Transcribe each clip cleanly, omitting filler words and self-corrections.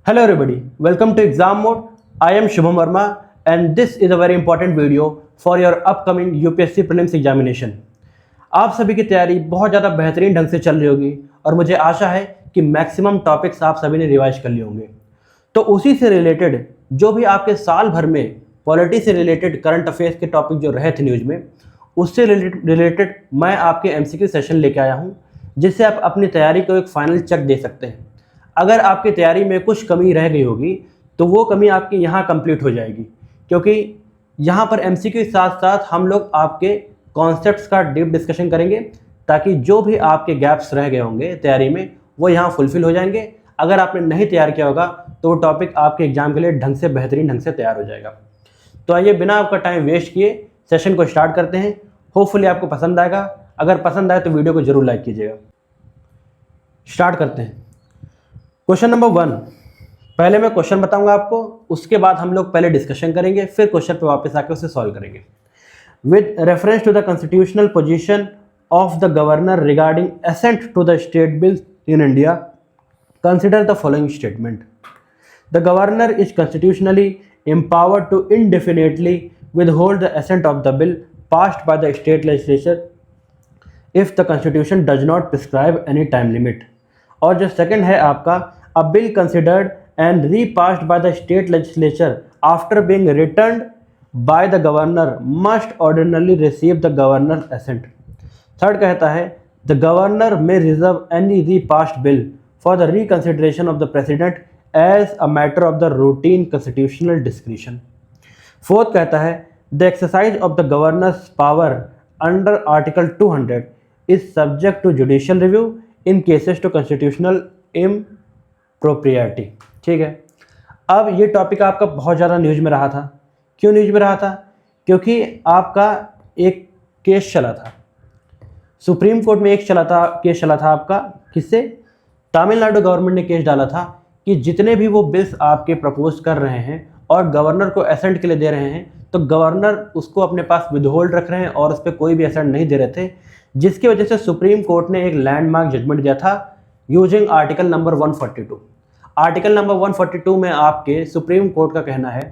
Hello everybody, welcome to exam mode. I am Shubham Verma and this is a very important video for your upcoming UPSC prelims examination. आप सभी की तैयारी बहुत ज़्यादा बेहतरीन ढंग से चल रही होगी और मुझे आशा है कि मैक्सिमम टॉपिक्स आप सभी ने रिवाइज कर लिए होंगे। तो उसी से रिलेटेड जो भी आपके साल भर में पॉलिटी से रिलेटेड करंट अफेयर्स के टॉपिक जो रहे थे न्यूज़ में, उससे रिलेटेड मैं आपके MCQ सेशन लेके आया हूँ, जिससे आप अपनी तैयारी को एक फाइनल चेक दे सकते हैं। अगर आपकी तैयारी में कुछ कमी रह गई होगी तो वो कमी आपकी यहाँ कंप्लीट हो जाएगी, क्योंकि यहाँ पर MCQ के साथ साथ हम लोग आपके कॉन्सेप्ट्स का डीप डिस्कशन करेंगे, ताकि जो भी आपके गैप्स रह गए होंगे तैयारी में वो यहाँ फुलफिल हो जाएंगे। अगर आपने नहीं तैयार किया होगा तो वो टॉपिक आपके एग्जाम के लिए ढंग से बेहतरीन ढंग से तैयार हो जाएगा। तो आइए बिना आपका टाइम वेस्ट किए सेशन को स्टार्ट करते हैं। होपफुली आपको पसंद आएगा। अगर पसंद आए तो वीडियो को जरूर लाइक कीजिएगा। स्टार्ट करते हैं। Question number 1। पहले मैं क्वेश्चन बताऊंगा आपको, उसके बाद हम लोग पहले डिस्कशन करेंगे, फिर क्वेश्चन पे वापस आकर उसे सॉल्व करेंगे। With reference to the constitutional position of the governor regarding assent to the state bill in India, consider the following statement. The governor is constitutionally empowered to indefinitely withhold the assent of the bill passed by the state legislature if the constitution does not prescribe any time limit। और जो second है आपका, a bill considered and repassed by the state legislature after being returned by the governor must ordinarily receive the governor's assent। Third कहता है, the governor may reserve any repassed bill for the reconsideration of the president as a matter of the routine constitutional discretion। Fourth कहता है, the exercise of the governor's power under article 200 is subject to judicial review in cases to constitutional impropriety। ठीक है। अब ये topic आपका बहुत ज़्यादा news में रहा था। क्यों न्यूज़ में रहा था? क्योंकि आपका एक केस चला था, सुप्रीम कोर्ट में एक केस चला था आपका। किससे? तमिलनाडु गवर्नमेंट ने केस डाला था कि जितने भी वो बिल्स आपके प्रपोज कर रहे हैं और गवर्नर को एसेंट के लिए दे रहे हैं, तो गवर्नर उसको अपने पास विदहोल्ड रख रहे हैं और उस पर कोई भी एसेंट नहीं दे रहे थे, जिसकी वजह से सुप्रीम कोर्ट ने एक लैंडमार्क जजमेंट दिया था using article number 142। Article number 142 में आपके सुप्रीम कोर्ट का कहना है,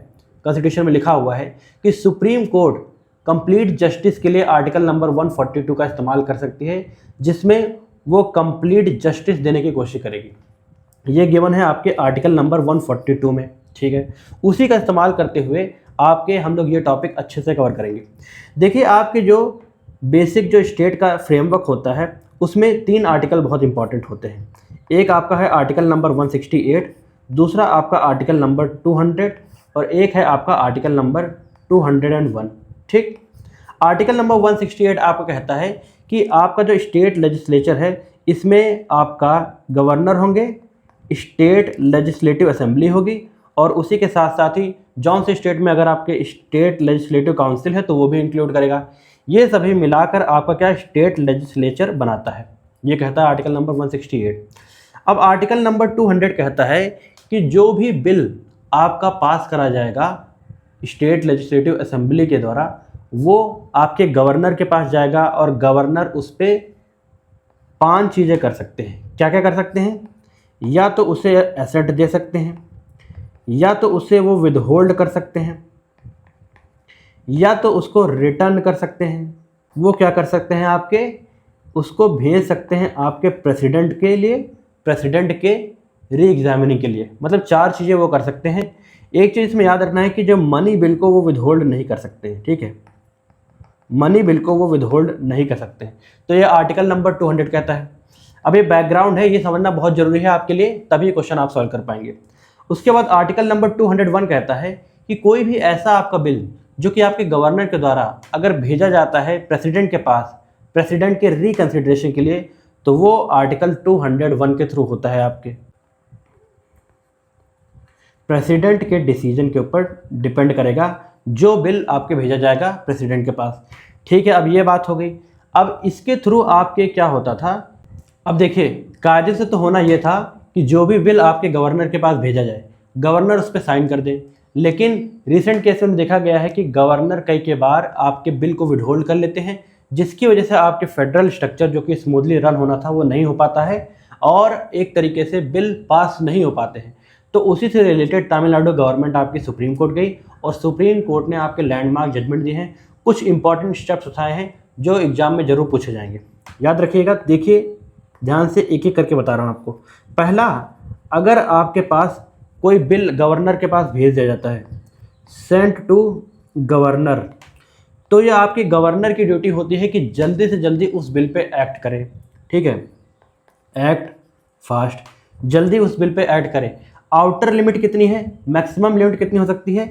कॉन्स्टिट्यूशन में लिखा हुआ है कि सुप्रीम कोर्ट कंप्लीट जस्टिस के लिए आर्टिकल नंबर 142 का इस्तेमाल कर सकती है, जिसमें वो कंप्लीट जस्टिस देने की कोशिश करेगी। ये गिवन है आपके आर्टिकल नंबर 142 में। ठीक है। उसी का इस्तेमाल करते हुए आपके हम लोग ये टॉपिक अच्छे से कवर करेंगे। देखिए, आपके जो बेसिक जो स्टेट का फ्रेमवर्क होता है उसमें 3 आर्टिकल बहुत इंपॉर्टेंट होते हैं। एक आपका है आर्टिकल नंबर 168, दूसरा आपका आर्टिकल नंबर 200 और एक है आपका आर्टिकल नंबर 201। ठीक। आर्टिकल नंबर 168 आपका कहता है कि आपका जो स्टेट लेजिस्लेचर है इसमें आपका गवर्नर होंगे, स्टेट लेजिस्लेटिव असेंबली होगी और उसी के साथ साथ ही जौन से स्टेट में अगर आपके स्टेट लेजिस्लेटिव काउंसिल है तो वो भी इंक्लूड करेगा। ये सभी मिलाकर आपका क्या स्टेट लेजिस्लेचर बनाता है। ये कहता है आर्टिकल नंबर 168। अब आर्टिकल नंबर 200 कहता है कि जो भी बिल आपका पास करा जाएगा स्टेट लेजिस्लेटिव असेंबली के द्वारा, वो आपके गवर्नर के पास जाएगा और गवर्नर उस पर 5 चीज़ें कर सकते हैं। क्या क्या कर सकते हैं? या तो उसे एसेट दे सकते हैं, या तो उसे वो विदहोल्ड कर सकते हैं, या तो उसको रिटर्न कर सकते हैं। वो क्या कर सकते हैं? आपके उसको भेज सकते हैं आपके प्रेसिडेंट के लिए, प्रेसिडेंट के री एग्जामिनिंग के लिए। मतलब 4 चीज़ें वो कर सकते हैं। एक चीज़ इसमें याद रखना है कि जो मनी बिल को वो विदहोल्ड नहीं कर सकते हैं। ठीक है, मनी बिल को वो विदहोल्ड नहीं कर सकते हैं। तो ये आर्टिकल नंबर 200 कहता है। अब ये बैकग्राउंड है, ये समझना बहुत ज़रूरी है आपके लिए, तभी क्वेश्चन आप सॉल्व कर पाएंगे। उसके बाद आर्टिकल नंबर 201 कहता है कि कोई भी ऐसा आपका बिल जो कि आपके गवर्नर के द्वारा अगर भेजा जाता है प्रेसिडेंट के पास, प्रेसिडेंट के रिकंसिडरेशन के लिए, तो वो आर्टिकल 201 के थ्रू होता है। आपके प्रेसिडेंट के डिसीजन के ऊपर डिपेंड करेगा जो बिल आपके भेजा जाएगा प्रेसिडेंट के पास। ठीक है, अब ये बात हो गई। अब इसके थ्रू आपके क्या होता था? अब देखिए, कायदे से तो होना ये था कि जो भी बिल आपके गवर्नर के पास भेजा जाए, गवर्नर उस पर साइन कर दे। लेकिन रिसेंट केस में देखा गया है कि गवर्नर कई बार आपके बिल को विदहोल्ड कर लेते हैं, जिसकी वजह से आपके फेडरल स्ट्रक्चर जो कि स्मूथली रन होना था वो नहीं हो पाता है और एक तरीके से बिल पास नहीं हो पाते हैं। तो उसी से रिलेटेड तमिलनाडु गवर्नमेंट आपकी सुप्रीम कोर्ट गई और सुप्रीम कोर्ट ने आपके लैंडमार्क जजमेंट दिए हैं, कुछ इंपॉर्टेंट स्टेप्स उठाए हैं जो एग्जाम में जरूर पूछे जाएंगे। याद रखिएगा, देखिए ध्यान से एक एक करके बता रहा हूँ आपको। पहला, अगर आपके पास कोई बिल गवर्नर के पास भेज दिया जाता है, सेंट टू गवर्नर, तो ये आपकी गवर्नर की ड्यूटी होती है कि जल्दी से जल्दी उस बिल पे एक्ट करें। ठीक है, एक्ट फास्ट, जल्दी उस बिल पे एक्ट करें। आउटर लिमिट कितनी है, मैक्सिमम लिमिट कितनी हो सकती है,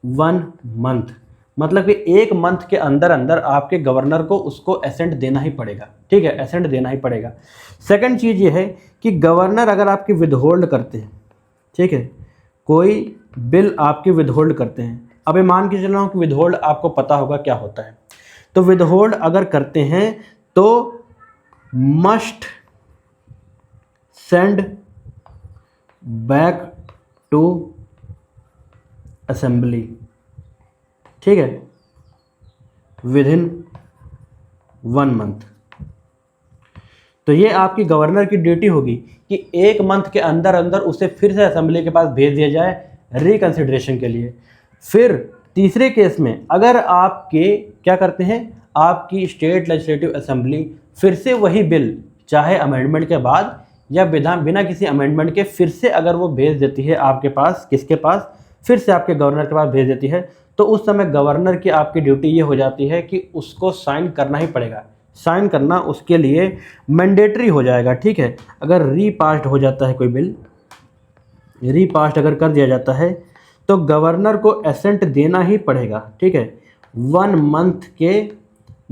1 मंथ, मतलब कि 1 मंथ के अंदर अंदर आपके गवर्नर को उसको असेंट देना ही पड़ेगा। ठीक है, असेंट देना ही पड़ेगा। सेकंड चीज़ ये है कि गवर्नर अगर आपकी विदहोल्ड करते हैं, ठीक है, कोई बिल आपकी विदहोल्ड करते हैं, अभी मान के चल रहा हूँ कि विदहोल्ड आपको पता होगा क्या होता है, तो विदहोल्ड अगर करते हैं तो must send back to assembly, ठीक है, विद इन 1 मंथ। तो ये आपकी गवर्नर की ड्यूटी होगी कि 1 मंथ के अंदर अंदर उसे फिर से असेंबली के पास भेज दिया जाए रिकंसिडरेशन के लिए। फिर तीसरे केस में अगर आपके क्या करते हैं, आपकी स्टेट लेजिस्लेटिव असेंबली फिर से वही बिल, चाहे अमेंडमेंट के बाद या बिना किसी अमेंडमेंट के, फिर से अगर वो भेज देती है आपके पास, किसके पास, फिर से आपके गवर्नर के पास भेज देती है, तो उस समय गवर्नर की आपकी ड्यूटी ये हो जाती है कि उसको साइन करना ही पड़ेगा। साइन करना उसके लिए मैंडेटरी हो जाएगा। ठीक है, अगर रीपास्ड हो जाता है कोई बिल, रीपास्ड अगर कर दिया जाता है तो गवर्नर को एसेंट देना ही पड़ेगा। ठीक है, 1 मंथ के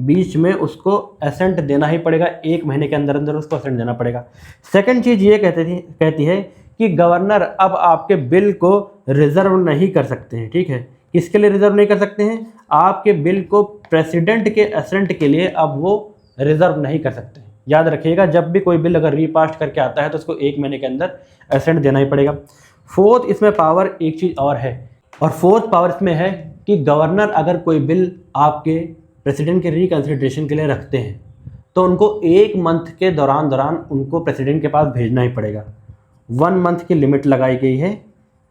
बीच में उसको एसेंट देना ही पड़ेगा, 1 महीने के अंदर अंदर उसको एसेंट देना पड़ेगा। सेकंड चीज़ ये कहती है कि गवर्नर अब आपके बिल को रिजर्व नहीं कर सकते हैं। ठीक है, किसके लिए रिजर्व नहीं कर सकते हैं, आपके बिल को प्रेसिडेंट के एसेंट के लिए अब वो रिजर्व नहीं कर सकते। याद रखिएगा, जब भी कोई बिल अगर रीपास्ट करके आता है तो उसको 1 महीने के अंदर एसेंट देना ही पड़ेगा। फोर्थ इसमें पावर एक चीज़ और है, और फोर्थ पावर इसमें है कि गवर्नर अगर कोई बिल आपके प्रेसिडेंट के रिकंसिडरेशन के लिए रखते हैं तो उनको 1 मंथ के दौरान उनको प्रेसिडेंट के पास भेजना ही पड़ेगा। 1 मंथ की लिमिट लगाई गई है।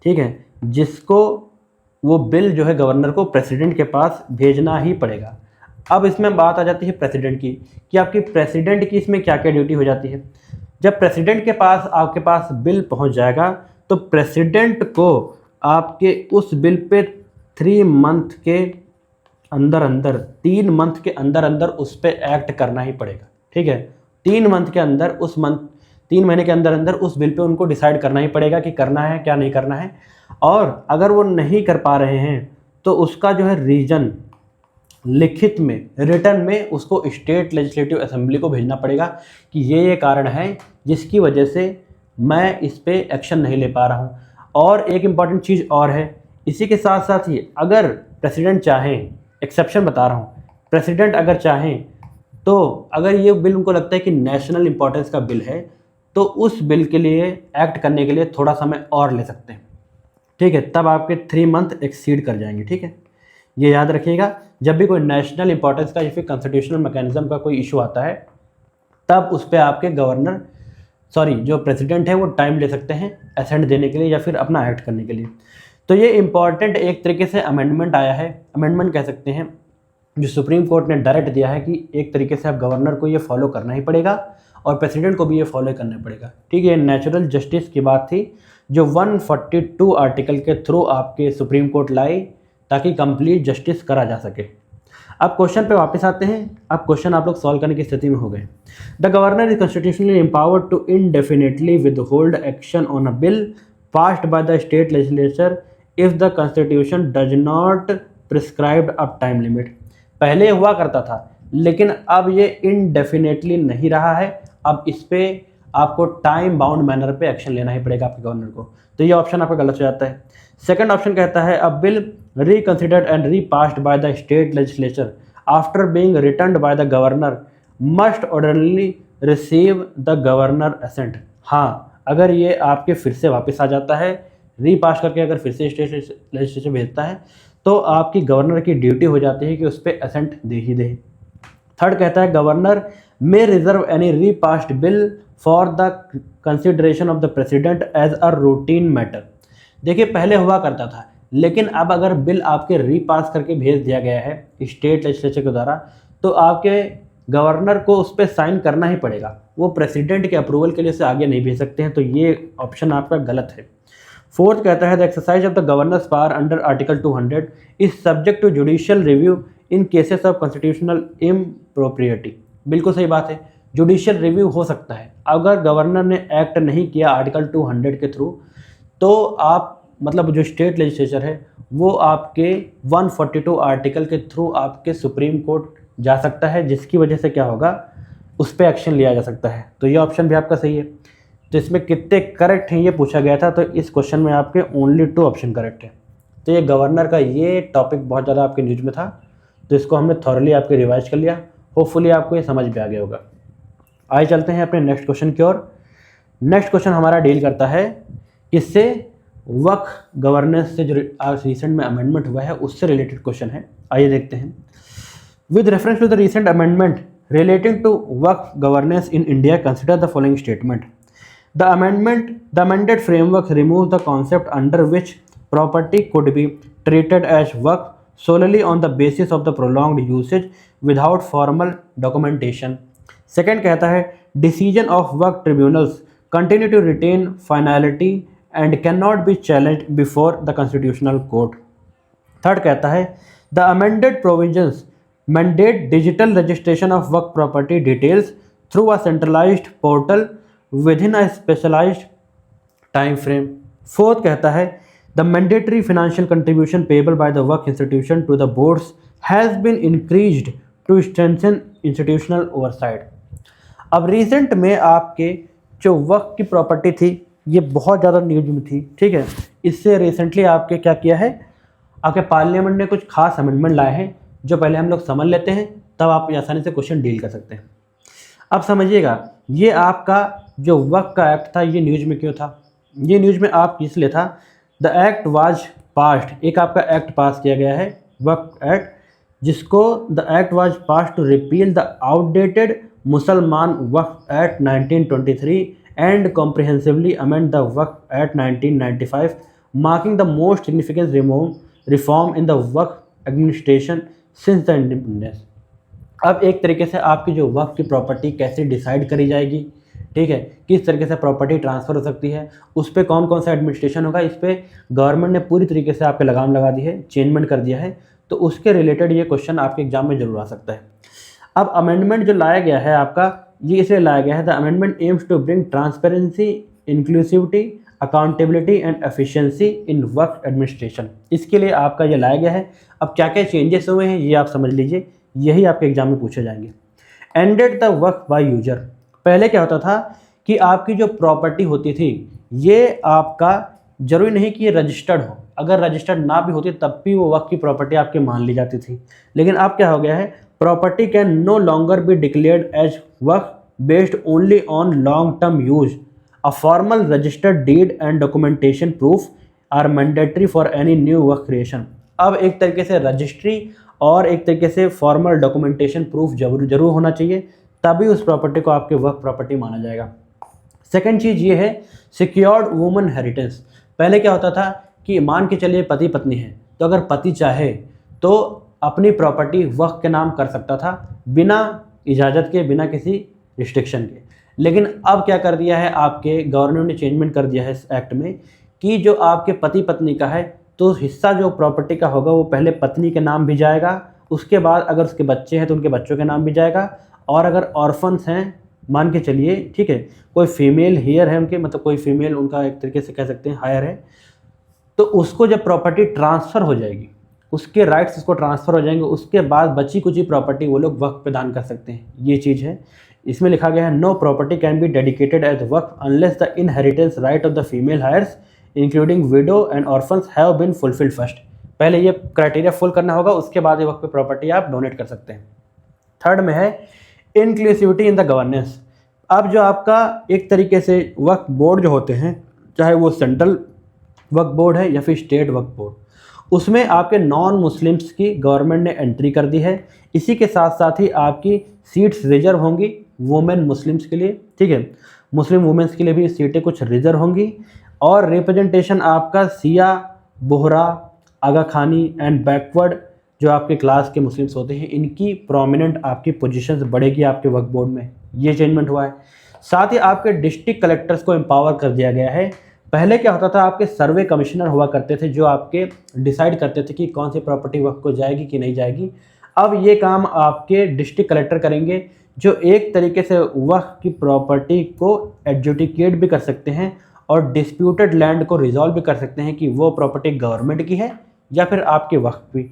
ठीक है, जिसको वो बिल जो है गवर्नर को प्रेसिडेंट के पास भेजना ही पड़ेगा। अब इसमें बात आ जाती है प्रेसिडेंट की, कि आपकी प्रेसिडेंट की इसमें क्या क्या ड्यूटी हो जाती है। जब प्रेसिडेंट के पास आपके पास बिल पहुंच जाएगा तो प्रेसिडेंट को आपके उस बिल पे 3 मंथ के अंदर अंदर 3 मंथ के अंदर अंदर उस पर एक्ट करना ही पड़ेगा। ठीक है, 3 मंथ के अंदर 3 महीने के अंदर अंदर उस बिल पे उनको डिसाइड करना ही पड़ेगा कि करना है क्या नहीं करना है। और अगर वो नहीं कर पा रहे हैं तो उसका जो है रीजन लिखित में, रिटर्न में उसको स्टेट लेजिस्लेटिव असेंबली को भेजना पड़ेगा कि ये कारण है जिसकी वजह से मैं इस पे एक्शन नहीं ले पा रहा हूँ। और एक इम्पॉर्टेंट चीज़ और है, इसी के साथ साथ ही अगर प्रेसिडेंट चाहें, एक्सेप्शन बता रहा हूँ, प्रेसिडेंट अगर चाहें तो अगर ये बिल उनको लगता है कि नेशनल इंपॉर्टेंस का बिल है तो उस बिल के लिए एक्ट करने के लिए थोड़ा समय और ले सकते हैं। ठीक है, तब आपके 3 मंथ एक्सीड कर जाएंगे। ठीक है, ये याद रखिएगा, जब भी कोई नेशनल इंपॉर्टेंस का या फिर कॉन्स्टिट्यूशनल मैकेनिज्म का कोई इशू आता है तब उस पर आपके जो प्रेसिडेंट है वो टाइम ले सकते हैं एसेंट देने के लिए या फिर अपना एक्ट करने के लिए। तो ये इंपॉर्टेंट एक तरीके से अमेंडमेंट आया है, अमेंडमेंट कह सकते हैं, जो सुप्रीम कोर्ट ने डायरेक्ट दिया है कि एक तरीके से आप गवर्नर को ये फॉलो करना ही पड़ेगा और प्रेसिडेंट को भी ये फॉलो करना पड़ेगा। ठीक है, नेचुरल जस्टिस की बात थी जो 142 आर्टिकल के थ्रू आपके सुप्रीम कोर्ट लाई ताकि कंप्लीट जस्टिस करा जा सके। अब क्वेश्चन पे वापस आते हैं। अब क्वेश्चन आप लोग सॉल्व करने की स्थिति में हो गए। The governor is constitutionally empowered to indefinitely withhold action on a bill passed by the state legislature if the constitution does not prescribed a time limit. पहले हुआ करता था लेकिन अब ये इनडेफिनेटली नहीं रहा है, अब इस पर आपको टाइम बाउंड मैनर पे एक्शन लेना ही पड़ेगा आपके गवर्नर को। तो ये ऑप्शन आपका गलत हो जाता है। सेकंड ऑप्शन कहता है अ bill reconsidered and repassed by the state legislature after being returned by the governor must ordinarily receive the governor assent। हाँ, अगर ये आपके फिर से वापस आ जाता है, रीपास करके अगर फिर से स्टेट लेजिस्लेचर भेजता है तो आपकी गवर्नर की ड्यूटी हो जाती है कि उस पर असेंट दे ही दे। थर्ड कहता है governor may reserve any repassed bill for the consideration of the president as a routine matter. देखिए पहले हुआ करता था, लेकिन अब अगर बिल आपके रीपास करके भेज दिया गया है स्टेट लेजिस्लेचर के द्वारा, तो आपके गवर्नर को उस पर साइन करना ही पड़ेगा। वो प्रेसिडेंट के अप्रूवल के लिए उसे आगे नहीं भेज सकते हैं, तो ये ऑप्शन आपका गलत है। फोर्थ कहता है the exercise of the governor's power under article 200 is subject to judicial review in cases of constitutional impropriety. बिल्कुल सही बात है, जुडिशियल रिव्यू हो सकता है। अगर गवर्नर ने एक्ट नहीं किया आर्टिकल 200 के थ्रू, तो आप मतलब जो स्टेट लेजिस्लेचर है वो आपके 142 आर्टिकल के थ्रू आपके सुप्रीम कोर्ट जा सकता है, जिसकी वजह से क्या होगा, उस पर एक्शन लिया जा सकता है। तो ये ऑप्शन भी आपका सही है। तो इसमें कितने करेक्ट हैं ये पूछा गया था, तो इस क्वेश्चन में आपके ओनली 2 ऑप्शन करेक्ट है। तो ये गवर्नर का ये टॉपिक बहुत ज़्यादा आपके न्यूज में था, तो इसको हमने थॉरली आपके रिवाइज कर लिया। होपफुली आपको ये समझ में आ गया होगा। आइए चलते हैं अपने नेक्स्ट क्वेश्चन की ओर। नेक्स्ट क्वेश्चन हमारा डील करता है किससे, वक्फ गवर्नेंस से जो रिसेंट में अमेंडमेंट हुआ है उससे रिलेटेड क्वेश्चन है। आइए देखते हैं। With reference to the recent amendment relating to Waqf governance in India, consider the following statement. The amended framework removes the concept under which property could be treated as Waqf solely on the basis of the prolonged usage without formal documentation. Second कहता है decision of Waqf tribunals continue to retain finality and cannot be challenged before the constitutional court. Third कहता है the amended provisions mandate digital registration of work property details through a centralized portal within a specialized time frame. Fourth कहता है the mandatory financial contribution payable by the work institution to the boards has been increased to strengthen institutional oversight. अब recent में आपके जो work की property थी ये बहुत ज़्यादा न्यूज में थी, ठीक है। इससे रिसेंटली आपके क्या किया है, आपके पार्लियामेंट ने कुछ खास अमेंडमेंट लाए हैं जो पहले हम लोग समझ लेते हैं, तब आप आसानी से क्वेश्चन डील कर सकते हैं। अब समझिएगा, ये आपका जो वक्फ का एक्ट था ये न्यूज में क्यों था। ये न्यूज में आप इसलिए था, द एक्ट वाज पास्ड, एक आपका एक्ट पास किया गया है वक्फ एक्ट, जिसको the act was passed to repeal the outdated Mussalman Waqf act 1923 and comprehensively amend the Waqf act 1995, marking the most significant reform in the Waqf administration since the independence. अब एक तरीके से आपकी जो वक्फ की प्रॉपर्टी कैसे डिसाइड करी जाएगी, ठीक है, किस तरीके से प्रॉपर्टी ट्रांसफ़र हो सकती है, उस पर कौन कौन सा एडमिनिस्ट्रेशन होगा, इस पर गवर्नमेंट ने पूरी तरीके से आपके लगाम लगा दी है, चेंजमेंट कर दिया है। तो उसके रिलेटेड ये क्वेश्चन आपके एग्जाम में जरूर आ सकता है। अब अमेंडमेंट जो लाया गया है आपका, ये इसलिए लाया गया है the amendment aims to bring transparency, inclusivity, accountability and efficiency in Waqf administration. इसके लिए आपका ये लाया गया है। अब क्या क्या चेंजेस हुए हैं ये आप समझ लीजिए, यही आपके एग्जाम में पूछे जाएंगे। Ended the Waqf by user. पहले क्या होता था कि आपकी जो प्रॉपर्टी होती थी ये आपका जरूरी नहीं कि ये रजिस्टर्ड हो, अगर रजिस्टर्ड ना भी होती तब भी वो वक्फ की प्रॉपर्टी आपकी मान ली जाती थी। लेकिन अब क्या हो गया है, property can no longer be declared as Waqf based only on long term use. A formal registered deed and documentation proof are mandatory for any new work creation. अब एक तरीके से रजिस्ट्री और एक तरीके से फॉर्मल डॉक्यूमेंटेशन प्रूफ जरूर होना चाहिए, तभी उस प्रॉपर्टी को आपके वर्क प्रॉपर्टी माना जाएगा। सेकंड चीज़ ये है सिक्योर्ड वुमन हेरिटेंस। पहले क्या होता था कि मान के चलिए पति पत्नी है, तो अगर पति चाहे तो अपनी प्रॉपर्टी वर्क के नाम कर सकता था बिना इजाज़त के, बिना किसी रिस्ट्रिक्शन के। लेकिन अब क्या कर दिया है, आपके गवर्नर ने चेंजमेंट कर दिया है इस एक्ट में कि जो आपके पति पत्नी का है तो हिस्सा जो प्रॉपर्टी का होगा वो पहले पत्नी के नाम भी जाएगा, उसके बाद अगर उसके बच्चे हैं तो उनके बच्चों के नाम भी जाएगा, और अगर ऑर्फन्स हैं मान के चलिए, ठीक है, कोई फीमेल हेयर है उनके, मतलब कोई फीमेल उनका एक तरीके से कह सकते हैं हायर है, तो उसको जब प्रॉपर्टी ट्रांसफ़र हो जाएगी, उसके राइट्स उसको ट्रांसफ़र हो जाएंगे, उसके बाद बची कुची प्रॉपर्टी वो लोग वक्फ पे दान कर सकते हैं। ये चीज़ है, इसमें लिखा गया है no property can be dedicated as Waqf unless the inheritance right of the female heirs including widow and orphans have been fulfilled first. पहले ये क्राइटेरिया फुल करना होगा, उसके बाद ये वक्फ पे प्रॉपर्टी आप डोनेट कर सकते हैं। थर्ड में है इंक्लूसिविटी इन द गवर्नेंस। अब जो आपका एक तरीके से वक्फ बोर्ड जो होते हैं, चाहे वो सेंट्रल वक्फ बोर्ड है या फिर स्टेट वक्फ बोर्ड, उसमें आपके नॉन मुस्लिम्स की गवर्नमेंट ने एंट्री कर दी है। इसी के साथ साथ ही आपकी सीट्स रिजर्व होंगी वुमेन मुस्लिम्स के लिए, ठीक है, मुस्लिम वुमेन्स के लिए भी सीटें कुछ रिजर्व होंगी। और रिप्रेजेंटेशन आपका सिया, बोहरा, आगा खानी एंड बैकवर्ड जो आपके क्लास के मुस्लिम्स होते हैं, इनकी प्रोमिनेंट आपकी पोजीशंस बढ़ेगी आपके वक्फ बोर्ड में, ये चेंजमेंट हुआ है। साथ ही आपके डिस्ट्रिक्ट कलेक्टर्स को एम्पावर कर दिया गया है। पहले क्या होता था, आपके सर्वे कमिश्नर हुआ करते थे जो आपके डिसाइड करते थे कि कौन सी प्रॉपर्टी वक्फ को जाएगी कि नहीं जाएगी। अब ये काम आपके डिस्ट्रिक्ट कलेक्टर करेंगे, जो एक तरीके से वक्फ की प्रॉपर्टी को एडजुडिकेट भी कर सकते हैं और डिस्प्यूटेड लैंड को रिजॉल्व भी कर सकते हैं कि वो प्रॉपर्टी गवर्नमेंट की है या फिर आपके वक्फ की।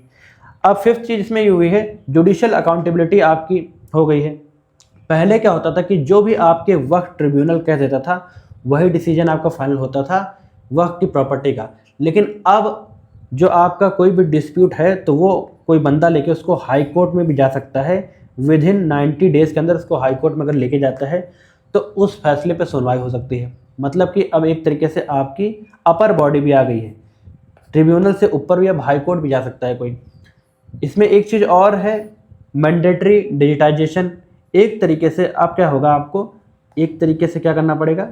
अब फिफ्थ चीज़ इसमें ये हुई है, जुडिशियल अकाउंटेबिलिटी आपकी हो गई है। पहले क्या होता था कि जो भी आपके वक्फ ट्रिब्यूनल कह देता था वही डिसीजन आपका फाइनल होता था वक्फ की प्रॉपर्टी का। लेकिन अब जो आपका कोई भी डिस्प्यूट है तो वो कोई बंदा लेके उसको हाई कोर्ट में भी जा सकता है। विद इन 90 डेज़ के अंदर उसको हाई कोर्ट में अगर लेके जाता है तो उस फैसले पे सुनवाई हो सकती है। मतलब कि अब एक तरीके से आपकी अपर बॉडी भी आ गई है, ट्रिब्यूनल से ऊपर भी अब हाई कोर्ट भी जा सकता है कोई। इसमें एक चीज़ और है, मैंडेटरी डिजिटाइजेशन। एक तरीके से अब क्या होगा, आपको एक तरीके से क्या करना पड़ेगा,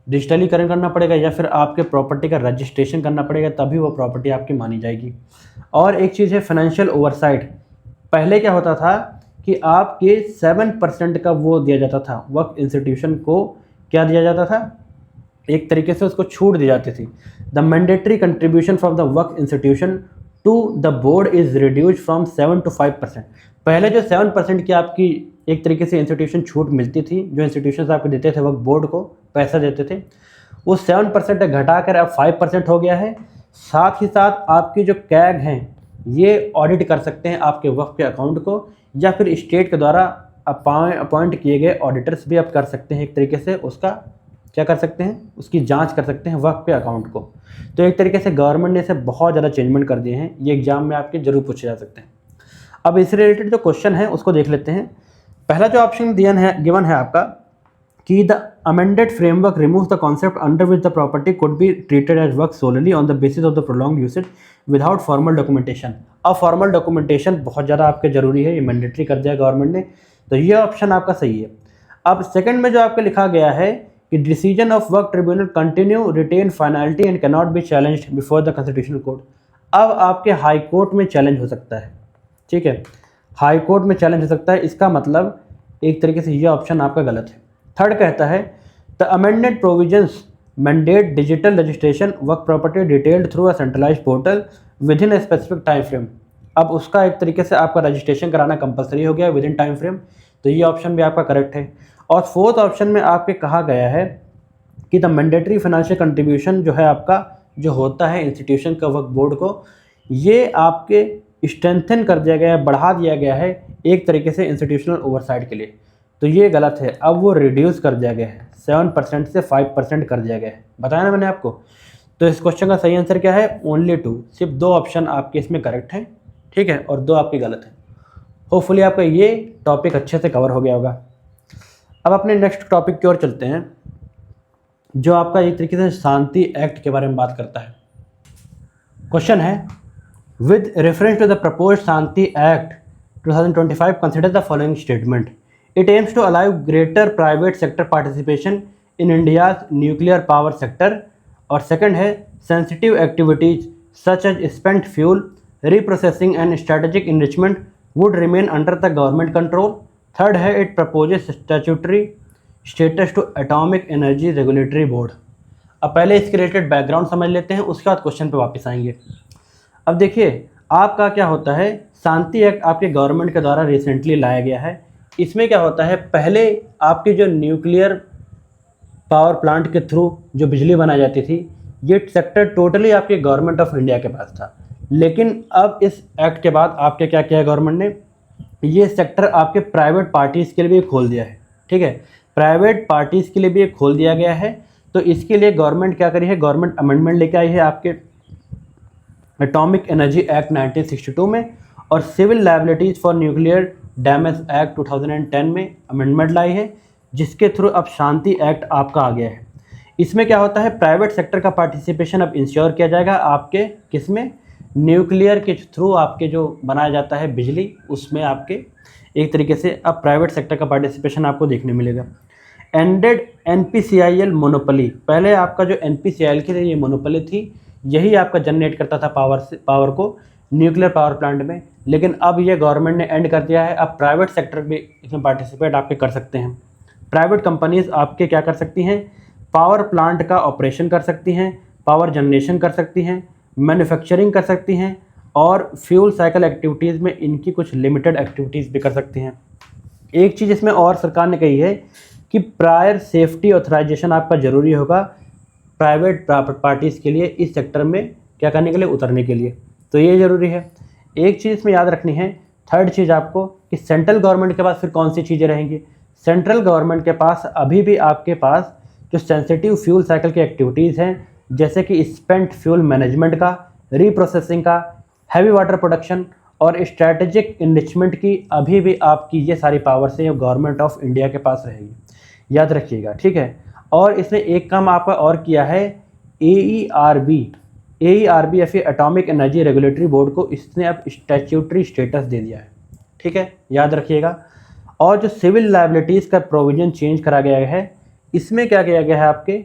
डिजिटलीकरण करना पड़ेगा या फिर आपके प्रॉपर्टी का रजिस्ट्रेशन करना पड़ेगा, तभी वो प्रॉपर्टी आपकी मानी जाएगी। और एक चीज़ है फाइनेंशियल ओवरसाइट। पहले क्या होता था कि आपके 7% का वो दिया जाता था वक्फ इंस्टीट्यूशन को, क्या दिया जाता था, एक तरीके से उसको छूट दी जाती थी। The mandatory contribution from the Waqf institution to the board is reduced from 7 to 5%। पहले जो 7% की आपकी एक तरीके से इंस्टीट्यूशन छूट मिलती थी, जो इंस्टीट्यूशन आपको देते थे वक्फ बोर्ड को पैसा देते थे, वो 7% घटाकर अब 5% हो गया है। साथ ही साथ आपकी जो कैग हैं ये ऑडिट कर सकते हैं आपके वक्फ के अकाउंट को, या फिर स्टेट के द्वारा अपॉइंट किए गए ऑडिटर्स भी आप कर सकते हैं, एक तरीके से उसका क्या कर सकते हैं, उसकी जांच कर सकते हैं वक्फ के अकाउंट को। तो एक तरीके से गवर्नमेंट ने इसे बहुत ज़्यादा चेंजमेंट कर दिए हैं, ये एग्जाम में आपके जरूर पूछे जा सकते हैं। अब इससे रिलेटेड जो क्वेश्चन है उसको देख लेते हैं। पहला जो ऑप्शन गिवन है आपका कि the amended framework removes the concept under which the property could be treated as वर्क solely on the basis of the prolong usage without formal documentation. अब फॉर्मल डॉक्यूमेंटेशन बहुत ज़्यादा आपके जरूरी है, ये मैंडेटरी कर दिया गवर्नमेंट ने, तो ये ऑप्शन आपका सही है। अब सेकंड में जो आपका लिखा गया है कि decision of work tribunal continue retain finality and can not be challenged before the constitutional court. अब आपके हाई कोर्ट में चैलेंज हो सकता है, ठीक है, हाई कोर्ट में चैलेंज हो सकता है। इसका मतलब एक तरीके से ये ऑप्शन आपका गलत है। थर्ड कहता है the amended provisions mandate digital registration work property detailed through a centralised portal with in a specific time frame. अब उसका एक तरीके से आपका रजिस्ट्रेशन कराना कंपलसरी हो गया विद इन टाइम फ्रेम, तो ये ऑप्शन भी आपका करेक्ट है। और फोर्थ ऑप्शन में आपके कहा गया है कि द मैंडेटरी फाइनेंशियल कंट्रीब्यूशन जो है आपका, जो होता है इंस्टीट्यूशन का वक्फ बोर्ड को, ये आपके स्ट्रेंथन कर दिया गया है, बढ़ा दिया गया है एक तरीके से इंस्टीट्यूशनल ओवरसाइट के लिए, तो ये गलत है। अब वो रिड्यूस कर दिया गया है, 7% से 5% कर दिया गया है, बताया ना मैंने आपको। तो इस क्वेश्चन का सही आंसर क्या है, ओनली 2, सिर्फ 2 ऑप्शन आपके इसमें करेक्ट हैं, ठीक है, और 2 आपके गलत हैं। होपफुली आपका ये टॉपिक अच्छे से कवर हो गया होगा। अब अपने नेक्स्ट टॉपिक की ओर चलते हैं, जो आपका एक तरीके से शांति एक्ट के बारे में बात करता है। क्वेश्चन है, with reference to the proposed SHANTI act 2025 consider the following statement. It aims to allow greater private sector participation in India's nuclear power sector. और सेकंड है, sensitive activities such as spent fuel reprocessing and strategic enrichment would remain under the government control. Third है, it proposes statutory status to Atomic Energy Regulatory Board। अब पहले इसके related background समझ लेते हैं, उसके बाद क्वेश्चन पे वापस आएंगे। अब देखिए आपका क्या होता है, शांति एक्ट आपके गवर्नमेंट के द्वारा रिसेंटली लाया गया है। इसमें क्या होता है, पहले आपकी जो न्यूक्लियर पावर प्लांट के थ्रू जो बिजली बनाई जाती थी, ये सेक्टर टोटली आपके गवर्नमेंट ऑफ इंडिया के पास था। लेकिन अब इस एक्ट के बाद आपके क्या किया है गवर्नमेंट ने, ये सेक्टर आपके प्राइवेट पार्टीज़ के लिए भी खोल दिया है, ठीक है, प्राइवेट पार्टीज़ के लिए भी खोल दिया गया है। तो इसके लिए गवर्नमेंट क्या करी है, गवर्नमेंट अमेंडमेंट लेके आई है आपके एटॉमिक एनर्जी एक्ट 1962 में, और civil liabilities for nuclear damage act 2010 में अमेंडमेंट लाई है, जिसके थ्रू अब शांति एक्ट आपका आ गया है। इसमें क्या होता है, प्राइवेट सेक्टर का पार्टिसिपेशन अब इंश्योर किया जाएगा आपके किस में, न्यूक्लियर के थ्रू आपके जो बनाया जाता है बिजली, उसमें आपके एक तरीके से अब प्राइवेट सेक्टर का पार्टिसिपेशन आपको देखने मिलेगा। एंडेड एनपीसीआईएल मोनोपोली, पहले आपका जो एनपीसीआईएल की ये मोनोपोली थी, यही आपका जनरेट करता था पावर को न्यूक्लियर पावर प्लांट में, लेकिन अब ये गवर्नमेंट ने एंड कर दिया है। अब प्राइवेट सेक्टर भी इसमें पार्टिसिपेट आपके कर सकते हैं। प्राइवेट कंपनीज आपके क्या कर सकती हैं, पावर प्लांट का ऑपरेशन कर सकती हैं, पावर जनरेशन कर सकती हैं, मैन्युफैक्चरिंग कर सकती हैं, और फ्यूल साइकिल एक्टिविटीज़ में इनकी कुछ लिमिटेड एक्टिविटीज़ भी कर सकती हैं। एक चीज़ इसमें और सरकार ने कही है कि प्रायर सेफ्टी ऑथराइजेशन आपका ज़रूरी होगा प्राइवेट पार्टीज़ के लिए इस सेक्टर में क्या करने के लिए, उतरने के लिए, तो ये ज़रूरी है। एक चीज़ इसमें याद रखनी है, थर्ड चीज़ आपको, कि सेंट्रल गवर्नमेंट के पास फिर कौन सी चीज़ें रहेंगी। सेंट्रल गवर्नमेंट के पास अभी भी आपके पास जो सेंसिटिव फ्यूल साइकिल की एक्टिविटीज़ हैं, जैसे कि स्पेंट फ्यूल मैनेजमेंट का, रीप्रोसेसिंग का, हैवी वाटर प्रोडक्शन और स्ट्रैटेजिक इनरिचमेंट की, अभी भी आपकी ये सारी पावर्स हैं गवर्नमेंट ऑफ इंडिया के पास रहेगी, याद रखिएगा, ठीक है। और इसने एक काम आपका और किया है, AERB या फिर एटॉमिक एनर्जी रेगुलेटरी बोर्ड को इसने अब स्टैट्यूटरी स्टेटस दे दिया है, ठीक है, याद रखिएगा। और जो सिविल लायबिलिटीज़ का प्रोविज़न चेंज करा गया है, इसमें क्या किया गया है आपके,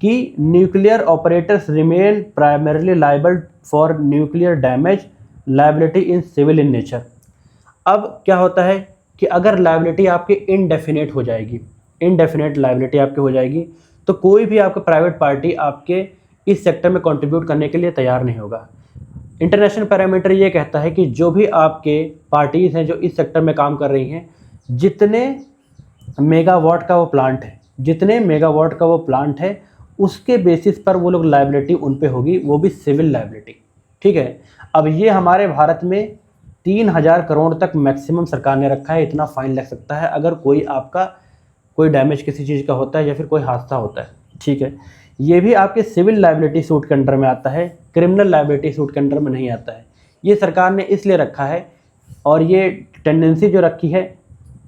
कि nuclear operators remain primarily liable for nuclear damage liability in civil in nature. अब क्या होता है कि अगर लायबिलिटी आपकी इनडेफिनेट हो जाएगी, इनडेफिनेट लायबिलिटी आपकी हो जाएगी, तो कोई भी आपका प्राइवेट पार्टी आपके इस सेक्टर में कंट्रीब्यूट करने के लिए तैयार नहीं होगा। इंटरनेशनल पैरामीटर ये कहता है कि जो भी आपके पार्टीज़ हैं जो इस सेक्टर में काम कर रही हैं, जितने मेगावाट का वो प्लांट है, उसके बेसिस पर वो लोग लायबिलिटी उन पे होगी, वो भी सिविल लायबिलिटी, ठीक है। अब ये हमारे भारत में 3000 करोड़ तक मैक्सिमम सरकार ने रखा है, इतना फाइन लग सकता है अगर कोई डैमेज किसी चीज़ का होता है या फिर कोई हादसा होता है, ठीक है। ये भी आपके सिविल लायबिलिटी सूट के अंडर में आता है, क्रिमिनल लायबिलिटी सूट के अंडर में नहीं आता है। ये सरकार ने इसलिए रखा है, और ये टेंडेंसी जो रखी है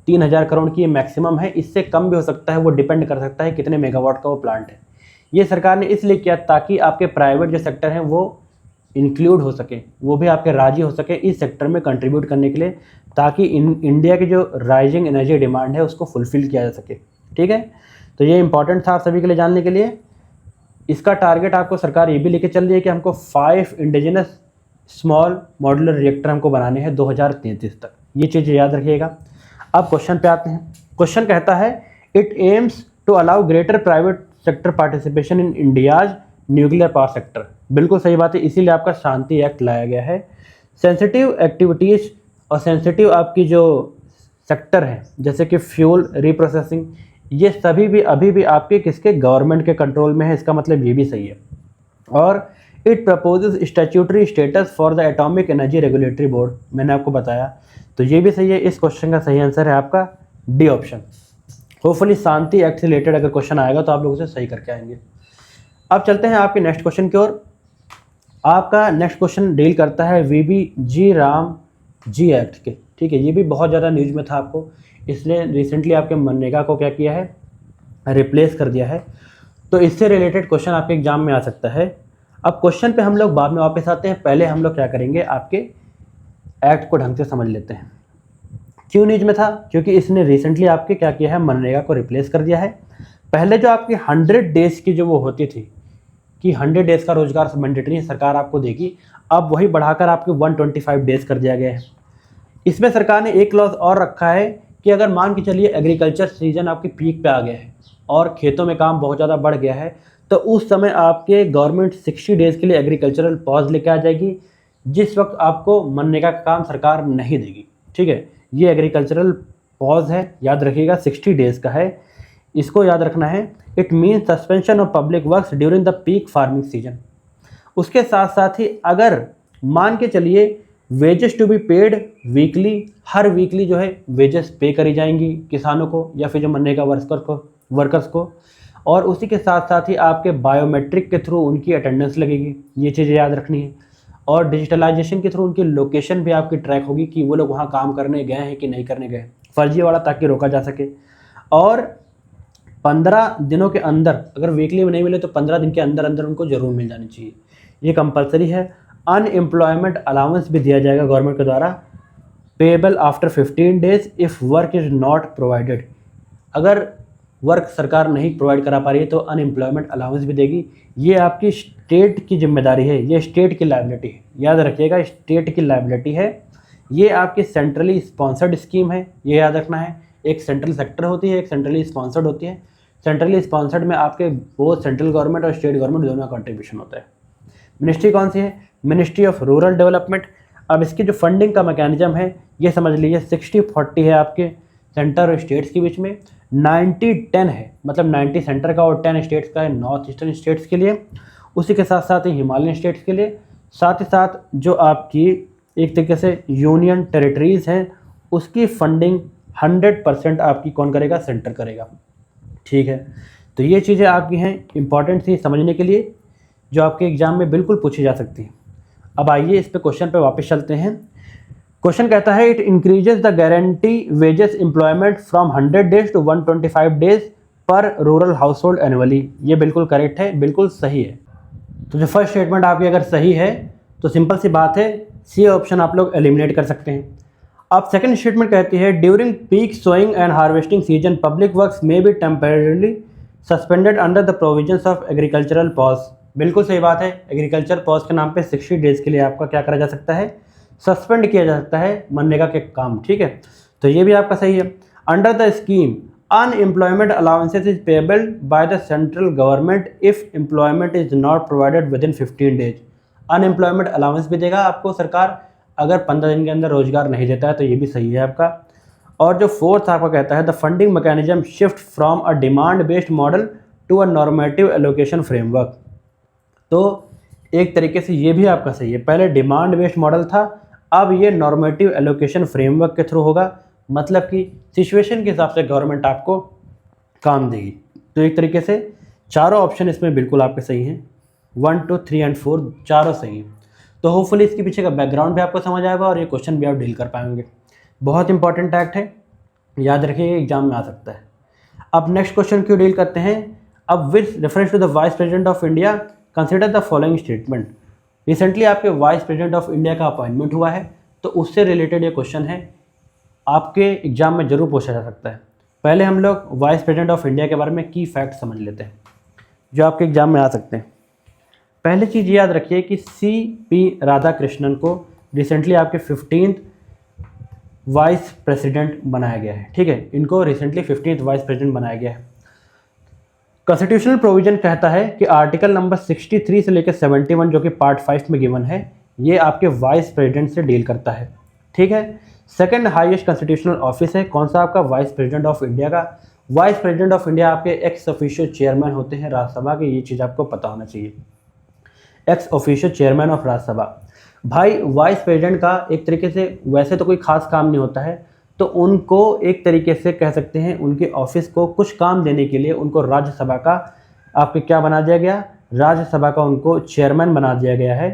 3000 करोड़ की, ये मैक्सिमम है, इससे कम भी हो सकता है, वो डिपेंड कर सकता है कितने मेगावाट का वो प्लांट है। ये सरकार ने इसलिए किया ताकि आपके प्राइवेट जो सेक्टर हैं वो इंक्लूड हो सके, वो भी आपके राजी हो सके इस सेक्टर में कंट्रीब्यूट करने के लिए, ताकि इंडिया की जो राइजिंग एनर्जी डिमांड है उसको फुलफिल किया जा सके, ठीक है। तो ये इंपॉर्टेंट था आप सभी के लिए जानने के लिए। इसका टारगेट आपको सरकार ये भी लेके चल रही है कि हमको 5 इंडिजिनस स्मॉल मॉड्यूलर रिएक्टर हमको बनाने हैं 2033 तक, ये चीज़ याद रखिएगा। अब क्वेश्चन पे आते हैं। क्वेश्चन कहता है, it aims to allow greater private sector participation in India's nuclear power sector. बिल्कुल सही बात है, इसीलिए आपका शांति एक्ट लाया गया है। सेंसिटिव एक्टिविटीज़ और सेंसिटिव आपकी जो सेक्टर है, जैसे कि फ्यूल रीप्रोसेसिंग, ये सभी भी अभी भी आपके किसके, गवर्नमेंट के कंट्रोल में है, इसका मतलब ये भी सही है। और it proposes statutory status for the atomic energy regulatory board, मैंने आपको बताया, तो ये भी सही है। इस क्वेश्चन का सही आंसर है आपका डी ऑप्शन। होपफुली शांति एक्ट से रिलेटेड अगर क्वेश्चन आएगा तो आप लोग उसे सही करके आएंगे। अब चलते हैं आपके नेक्स्ट क्वेश्चन की ओर। आपका नेक्स्ट क्वेश्चन डील करता है VBG रामजी एक्ट के, ठीक है। ये भी बहुत ज़्यादा न्यूज़ में था, आपको इसने रिसेंटली आपके मनरेगा को क्या किया है, रिप्लेस कर दिया है, तो इससे रिलेटेड क्वेश्चन आपके एग्जाम में आ सकता है। अब क्वेश्चन पे हम लोग बाद में वापस आते हैं, पहले हम लोग क्या करेंगे, आपके एक्ट को ढंग से समझ लेते हैं। क्यों न्यूज में था, क्योंकि इसने रिसेंटली आपके क्या किया है, मनरेगा को रिप्लेस कर दिया है। पहले जो आपकी 100 डेज़ की जो वो होती थी कि 100 डेज़ का रोजगार मैंडेटरी सरकार आपको देगी, अब वही बढ़ाकर आपके 125 डेज़ कर दिया गया है। इसमें सरकार ने एक क्लॉज और रखा है कि अगर मान के चलिए एग्रीकल्चर सीजन आपकी पीक पे आ गया है और खेतों में काम बहुत ज़्यादा बढ़ गया है, तो उस समय आपके गवर्नमेंट 60 डेज़ के लिए एग्रीकल्चरल पॉज लेके आ जाएगी, जिस वक्त आपको मनरेगा का काम सरकार नहीं देगी, ठीक है। ये एग्रीकल्चरल पॉज है, याद रखिएगा, 60 डेज़ का है, इसको याद रखना है। It means suspension of public works during the peak farming season. उसके साथ साथ ही अगर मान के चलिए wages to be paid weekly, हर वीकली जो है वेजेस पे करी जाएंगी किसानों को या फिर जो मनरेगा वर्कर्स को, और उसी के साथ साथ ही आपके बायोमेट्रिक के थ्रू उनकी अटेंडेंस लगेगी, ये चीज़ें याद रखनी है। और डिजिटलाइजेशन के थ्रू उनकी लोकेशन भी आपकी ट्रैक होगी कि वो लोग वहाँ काम करने गए हैं कि नहीं करने गए, फर्जीवाड़ा ताकि रोका जा सके। और 15 दिनों के अंदर, अगर वीकली में नहीं मिले तो 15 दिन के अंदर अंदर उनको ज़रूर मिल जानी चाहिए, ये कंपलसरी है। अनएम्प्लॉयमेंट अलाउंस भी दिया जाएगा गवर्नमेंट के द्वारा, payable after 15 days if work is not provided. अगर वर्क सरकार नहीं प्रोवाइड करा पा रही है तो अनएम्प्लॉयमेंट अलाउंस भी देगी। ये आपकी स्टेट की जिम्मेदारी है, ये स्टेट की लायबिलिटी है, याद रखिएगा, स्टेट की लायबिलिटी है। ये आपकी सेंट्रली स्पॉन्सर्ड स्कीम है, ये याद रखना है। एक सेंट्रल सेक्टर होती है, एक सेंट्रली स्पॉन्सर्ड होती है। सेंट्रली स्पॉन्सर्ड में आपके वो सेंट्रल गवर्नमेंट और स्टेट गवर्नमेंट दोनों का कंट्रीब्यूशन होता है। मिनिस्ट्री कौन सी है? Ministry of rural development. अब इसकी जो फंडिंग का मैकेनिज्म है ये समझ लीजिए 60-40 है आपके सेंटर और स्टेट्स के बीच में, 90-10 है, मतलब 90 सेंटर का और 10 स्टेट्स का है, नॉर्थ ईस्टर्न स्टेट्स के लिए, उसी के साथ साथ ही हिमालयन स्टेट्स के लिए, साथ ही साथ जो आपकी एक तरीके से यूनियन टेरिटरीज़ हैं उसकी फंडिंग 100% आपकी कौन करेगा? सेंटर करेगा। ठीक है, तो ये चीज़ें आपकी हैं इंपॉर्टेंट थी समझने के लिए, जो आपके एग्जाम में बिल्कुल पूछी जा सकती हैं। अब आइए इस पे क्वेश्चन पे वापस चलते हैं। क्वेश्चन कहता है it increases the guarantee wages employment from 100 days to 125 days per rural household. ये बिल्कुल करेक्ट है, बिल्कुल सही है। तो जो फर्स्ट स्टेटमेंट आपकी अगर सही है तो सिंपल सी बात है, सी ऑप्शन आप लोग एलिमिनेट कर सकते हैं। अब सेकंड स्टेटमेंट कहती है during peak sowing and harvesting season public works may be temporarily suspended under the provisions of agricultural pause. बिल्कुल सही बात है, एग्रीकल्चर पॉज के नाम पे 60 डेज़ के लिए आपका क्या करा जा सकता है? सस्पेंड किया जा सकता है मनरेगा के काम। ठीक है, तो ये भी आपका सही है। Under the scheme unemployment allowances is payable by the central government if employment is not provided with in 15 days. Unemployment allowance भी देगा आपको सरकार अगर 15 दिन के अंदर रोजगार नहीं देता है, तो ये भी सही है आपका। और जो फोर्थ आपका कहता है the funding mechanism shift from a demand based model to a normative allocation framework. तो एक तरीके से ये भी आपका सही है, पहले डिमांड बेस्ड मॉडल था, अब ये नॉर्मेटिव एलोकेशन फ्रेमवर्क के थ्रू होगा, मतलब कि सिचुएशन के हिसाब से गवर्नमेंट आपको काम देगी। तो एक तरीके से चारों ऑप्शन इसमें बिल्कुल आपके सही हैं, 1, 2, 3 और 4 चारों सही हैं। तो होपफुली इसके पीछे का बैकग्राउंड भी आपको समझ आएगा और ये क्वेश्चन भी आप डील कर पाएंगे। बहुत इंपॉर्टेंट एक्ट है, याद रखिए एग्जाम में आ सकता है। अब नेक्स्ट क्वेश्चन क्यों डील करते हैं। अब with reference to the vice president of India consider the following statement. Recently आपके वाइस प्रेसिडेंट ऑफ इंडिया का अपॉइंटमेंट हुआ है, तो उससे रिलेटेड ये क्वेश्चन है, आपके एग्जाम में जरूर पूछा जा सकता है। पहले हम लोग वाइस प्रेसिडेंट ऑफ इंडिया के बारे में की फैक्ट समझ लेते हैं जो आपके एग्जाम में आ सकते हैं। पहली चीज़ याद रखिए कि CP राधाकृष्णन को रिसेंटली आपके 15th वाइस प्रेसिडेंट बनाया गया है। ठीक है, इनको रिसेंटली 15th वाइस प्रेसिडेंट बनाया गया है। कॉन्स्टिट्यूशनल प्रोविजन कहता है कि आर्टिकल नंबर 63 से लेकर 71 जो कि पार्ट 5 में गिवन है, ये आपके वाइस प्रेसिडेंट से डील करता है। ठीक है, सेकंड हाईएस्ट कॉन्स्टिट्यूशनल ऑफिस है कौन सा? आपका वाइस प्रेसिडेंट ऑफ इंडिया का। वाइस प्रेसिडेंट ऑफ इंडिया आपके एक्स ऑफिशियो चेयरमैन होते हैं राज्यसभा के, ये चीज़ आपको पता होना चाहिए, ex officio chairman of Rajya Sabha. भाई वाइस प्रेसिडेंट का एक तरीके से वैसे तो कोई खास काम नहीं होता है, तो उनको एक तरीके से कह सकते हैं उनके ऑफिस को कुछ काम देने के लिए उनको राज्यसभा का आपके क्या बना दिया गया? राज्यसभा का उनको चेयरमैन बना दिया गया है।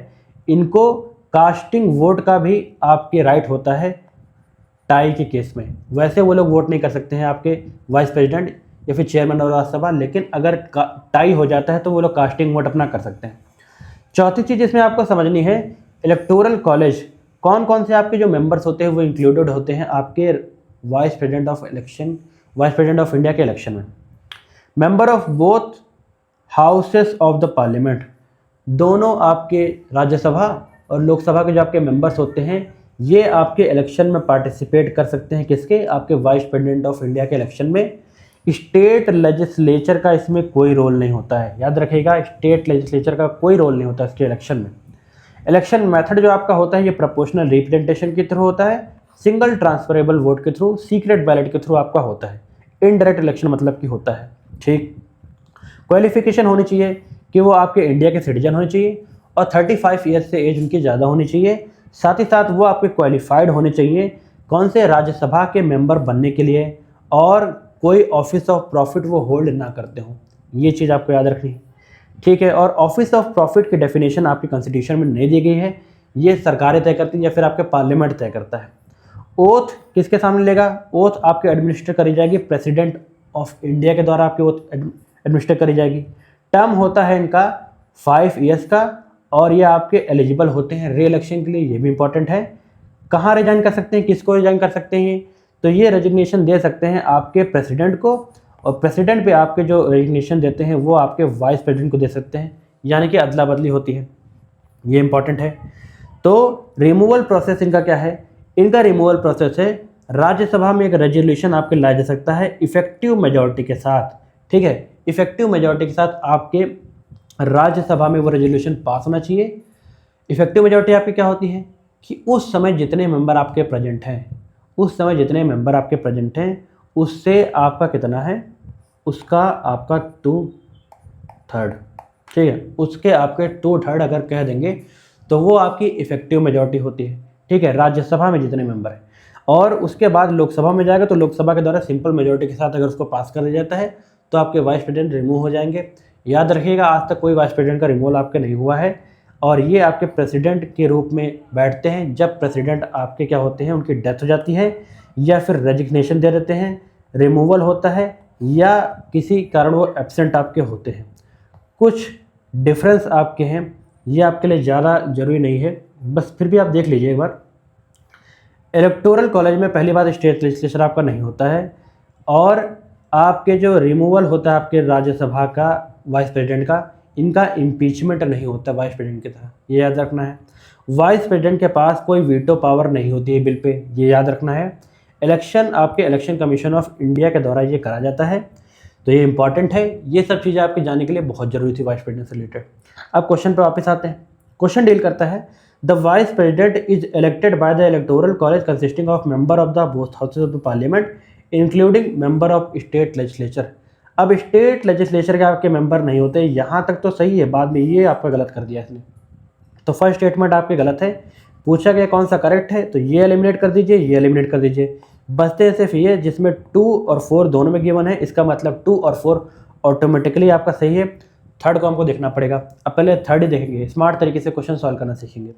इनको कास्टिंग वोट का भी आपके राइट होता है टाई के केस में। वैसे वो लोग वोट नहीं कर सकते हैं आपके वाइस प्रेसिडेंट या फिर चेयरमैन ऑफ राज्यसभा, लेकिन अगर टाई हो जाता है तो वो लोग कास्टिंग वोट अपना कर सकते हैं। चौथी चीज़ इसमें आपको समझनी है, इलेक्टोरल कॉलेज कौन कौन से आपके जो मेंबर्स होते हैं वो इंक्लूडेड होते हैं आपके vice president of election, vice president of India के इलेक्शन में। Member of both houses of the parliament, दोनों आपके राज्यसभा और लोकसभा के जो आपके मेंबर्स होते हैं ये आपके इलेक्शन में पार्टिसिपेट कर सकते हैं। किसके? आपके वाइस प्रेसिडेंट ऑफ इंडिया के इलेक्शन में। स्टेट लेजिस्लेचर का इसमें कोई रोल नहीं होता है, याद रखिएगा, स्टेट लेजिस्लेचर का कोई रोल नहीं होता इसके इलेक्शन में। इलेक्शन मेथड जो आपका होता है ये प्रोपोर्शनल रिप्रेजेंटेशन के थ्रू होता है, सिंगल ट्रांसफरेबल वोट के थ्रू, सीक्रेट बैलेट के थ्रू आपका होता है, इनडायरेक्ट इलेक्शन मतलब कि होता है। ठीक, क्वालिफिकेशन होनी चाहिए कि वो आपके इंडिया के सिटीजन होने चाहिए और 35 ईयर्स से एज उनकी ज़्यादा होनी चाहिए। साथ ही साथ वो आपके क्वालिफाइड होने चाहिए कौन से? राज्यसभा के मेंबर बनने के लिए, और कोई ऑफिस ऑफ प्रॉफिट वो होल्ड ना करते हों, ये चीज़ आपको याद रखनी है। ठीक है, और ऑफिस ऑफ प्रॉफिट की डेफिनेशन आपके कॉन्स्टिट्यूशन में नहीं दी गई है, ये सरकारें तय करती है या फिर आपके पार्लियामेंट तय करता है। ओथ किसके सामने लेगा? ओथ आपके एडमिनिस्टर करी जाएगी प्रेसिडेंट ऑफ इंडिया के द्वारा, आपकी ओथ एडमिनिस्टर करी जाएगी। टर्म होता है इनका 5 ईयर्स का और ये आपके एलिजिबल होते हैं री इलेक्शन के लिए, ये भी इंपॉर्टेंट है। कहाँ रिजाइन कर सकते हैं, किसको रिजाइन कर सकते हैं, तो ये रेजिग्नेशन दे सकते हैं आपके प्रेसिडेंट को, और प्रेसिडेंट पे आपके जो रेजिग्नेशन देते हैं वो आपके वाइस प्रेसिडेंट को दे सकते हैं, यानी कि अदला बदली होती है, ये इंपॉर्टेंट है। तो रिमूवल प्रोसेस इनका क्या है, इनका रिमूवल प्रोसेस है राज्यसभा में एक रेजोल्यूशन आपके लाया जा सकता है इफेक्टिव मेजॉरिटी के साथ, ठीक है, इफेक्टिव मेजॉरिटी के साथ आपके राज्यसभा में वो रेजोल्यूशन पास होना चाहिए। इफेक्टिव मेजॉरिटी आपकी क्या होती है कि उस समय जितने मेंबर आपके प्रेजेंट हैं, उस समय जितने मेंबर आपके प्रेजेंट हैं उससे आपका कितना है, उसका आपका 2/3, ठीक है, उसके आपके 2/3 अगर कह देंगे तो वो आपकी इफेक्टिव मेजॉरिटी होती है, ठीक है, राज्यसभा में जितने मेंबर हैं। और उसके बाद लोकसभा में जाएगा तो लोकसभा के द्वारा सिंपल मेजॉरिटी के साथ अगर उसको पास कर दिया जाता है तो आपके वाइस प्रेसिडेंट रिमूव हो जाएंगे। याद रखिएगा आज तक कोई वाइस प्रेसिडेंट का रिमूवल आपके नहीं हुआ है, और ये आपके प्रेसिडेंट के रूप में बैठते हैं जब प्रेसिडेंट आपके क्या होते हैं, उनकी डेथ हो जाती है या फिर रेजिग्नेशन दे देते हैं, रिमूवल होता है या किसी कारण वो एब्सेंट आपके होते हैं। कुछ डिफरेंस आपके हैं, ये आपके लिए ज़्यादा ज़रूरी नहीं है, बस फिर भी आप देख लीजिए एक बार। इलेक्टोरल कॉलेज में पहली बात स्टेट लेजिस्लेचर आपका नहीं होता है, और आपके जो रिमूवल होता है आपके राज्यसभा का वाइस प्रेसिडेंट का, इनका इम्पीचमेंट नहीं होता वाइस प्रेसिडेंट की तरह, ये याद रखना है। वाइस प्रेसिडेंट के पास कोई वीटो पावर नहीं होती है बिल पे, ये याद रखना है। इलेक्शन आपके इलेक्शन कमीशन ऑफ इंडिया के द्वारा ये करा जाता है, तो ये इंपॉर्टेंट है। ये सब चीज़ें आपके जानने के लिए बहुत ज़रूरी थी वाइस प्रेसिडेंट से रिलेटेड। अब क्वेश्चन पे वापस आते हैं। क्वेश्चन डील करता है the vice president is elected by the electoral college consisting of member of the both houses of the parliament including member of state legislature. अब स्टेट लेजिस्लेचर के आपके मेंबर नहीं होते, यहाँ तक तो सही है, बाद में ये आपका गलत कर दिया इसने, तो फर्स्ट स्टेटमेंट आपके गलत है। पूछा गया कौन सा करेक्ट है, तो ये एलिमिनेट कर दीजिए, ये एलिमिनेट कर दीजिए, बचते सिर्फ ये जिसमें 2 और 4 दोनों में गिवन है, इसका मतलब 2 और 4 ऑटोमेटिकली आपका सही है। थर्ड को हमको देखना पड़ेगा, अब पहले थर्ड ही देखेंगे, स्मार्ट तरीके से क्वेश्चन सॉल्व करना सीखेंगे।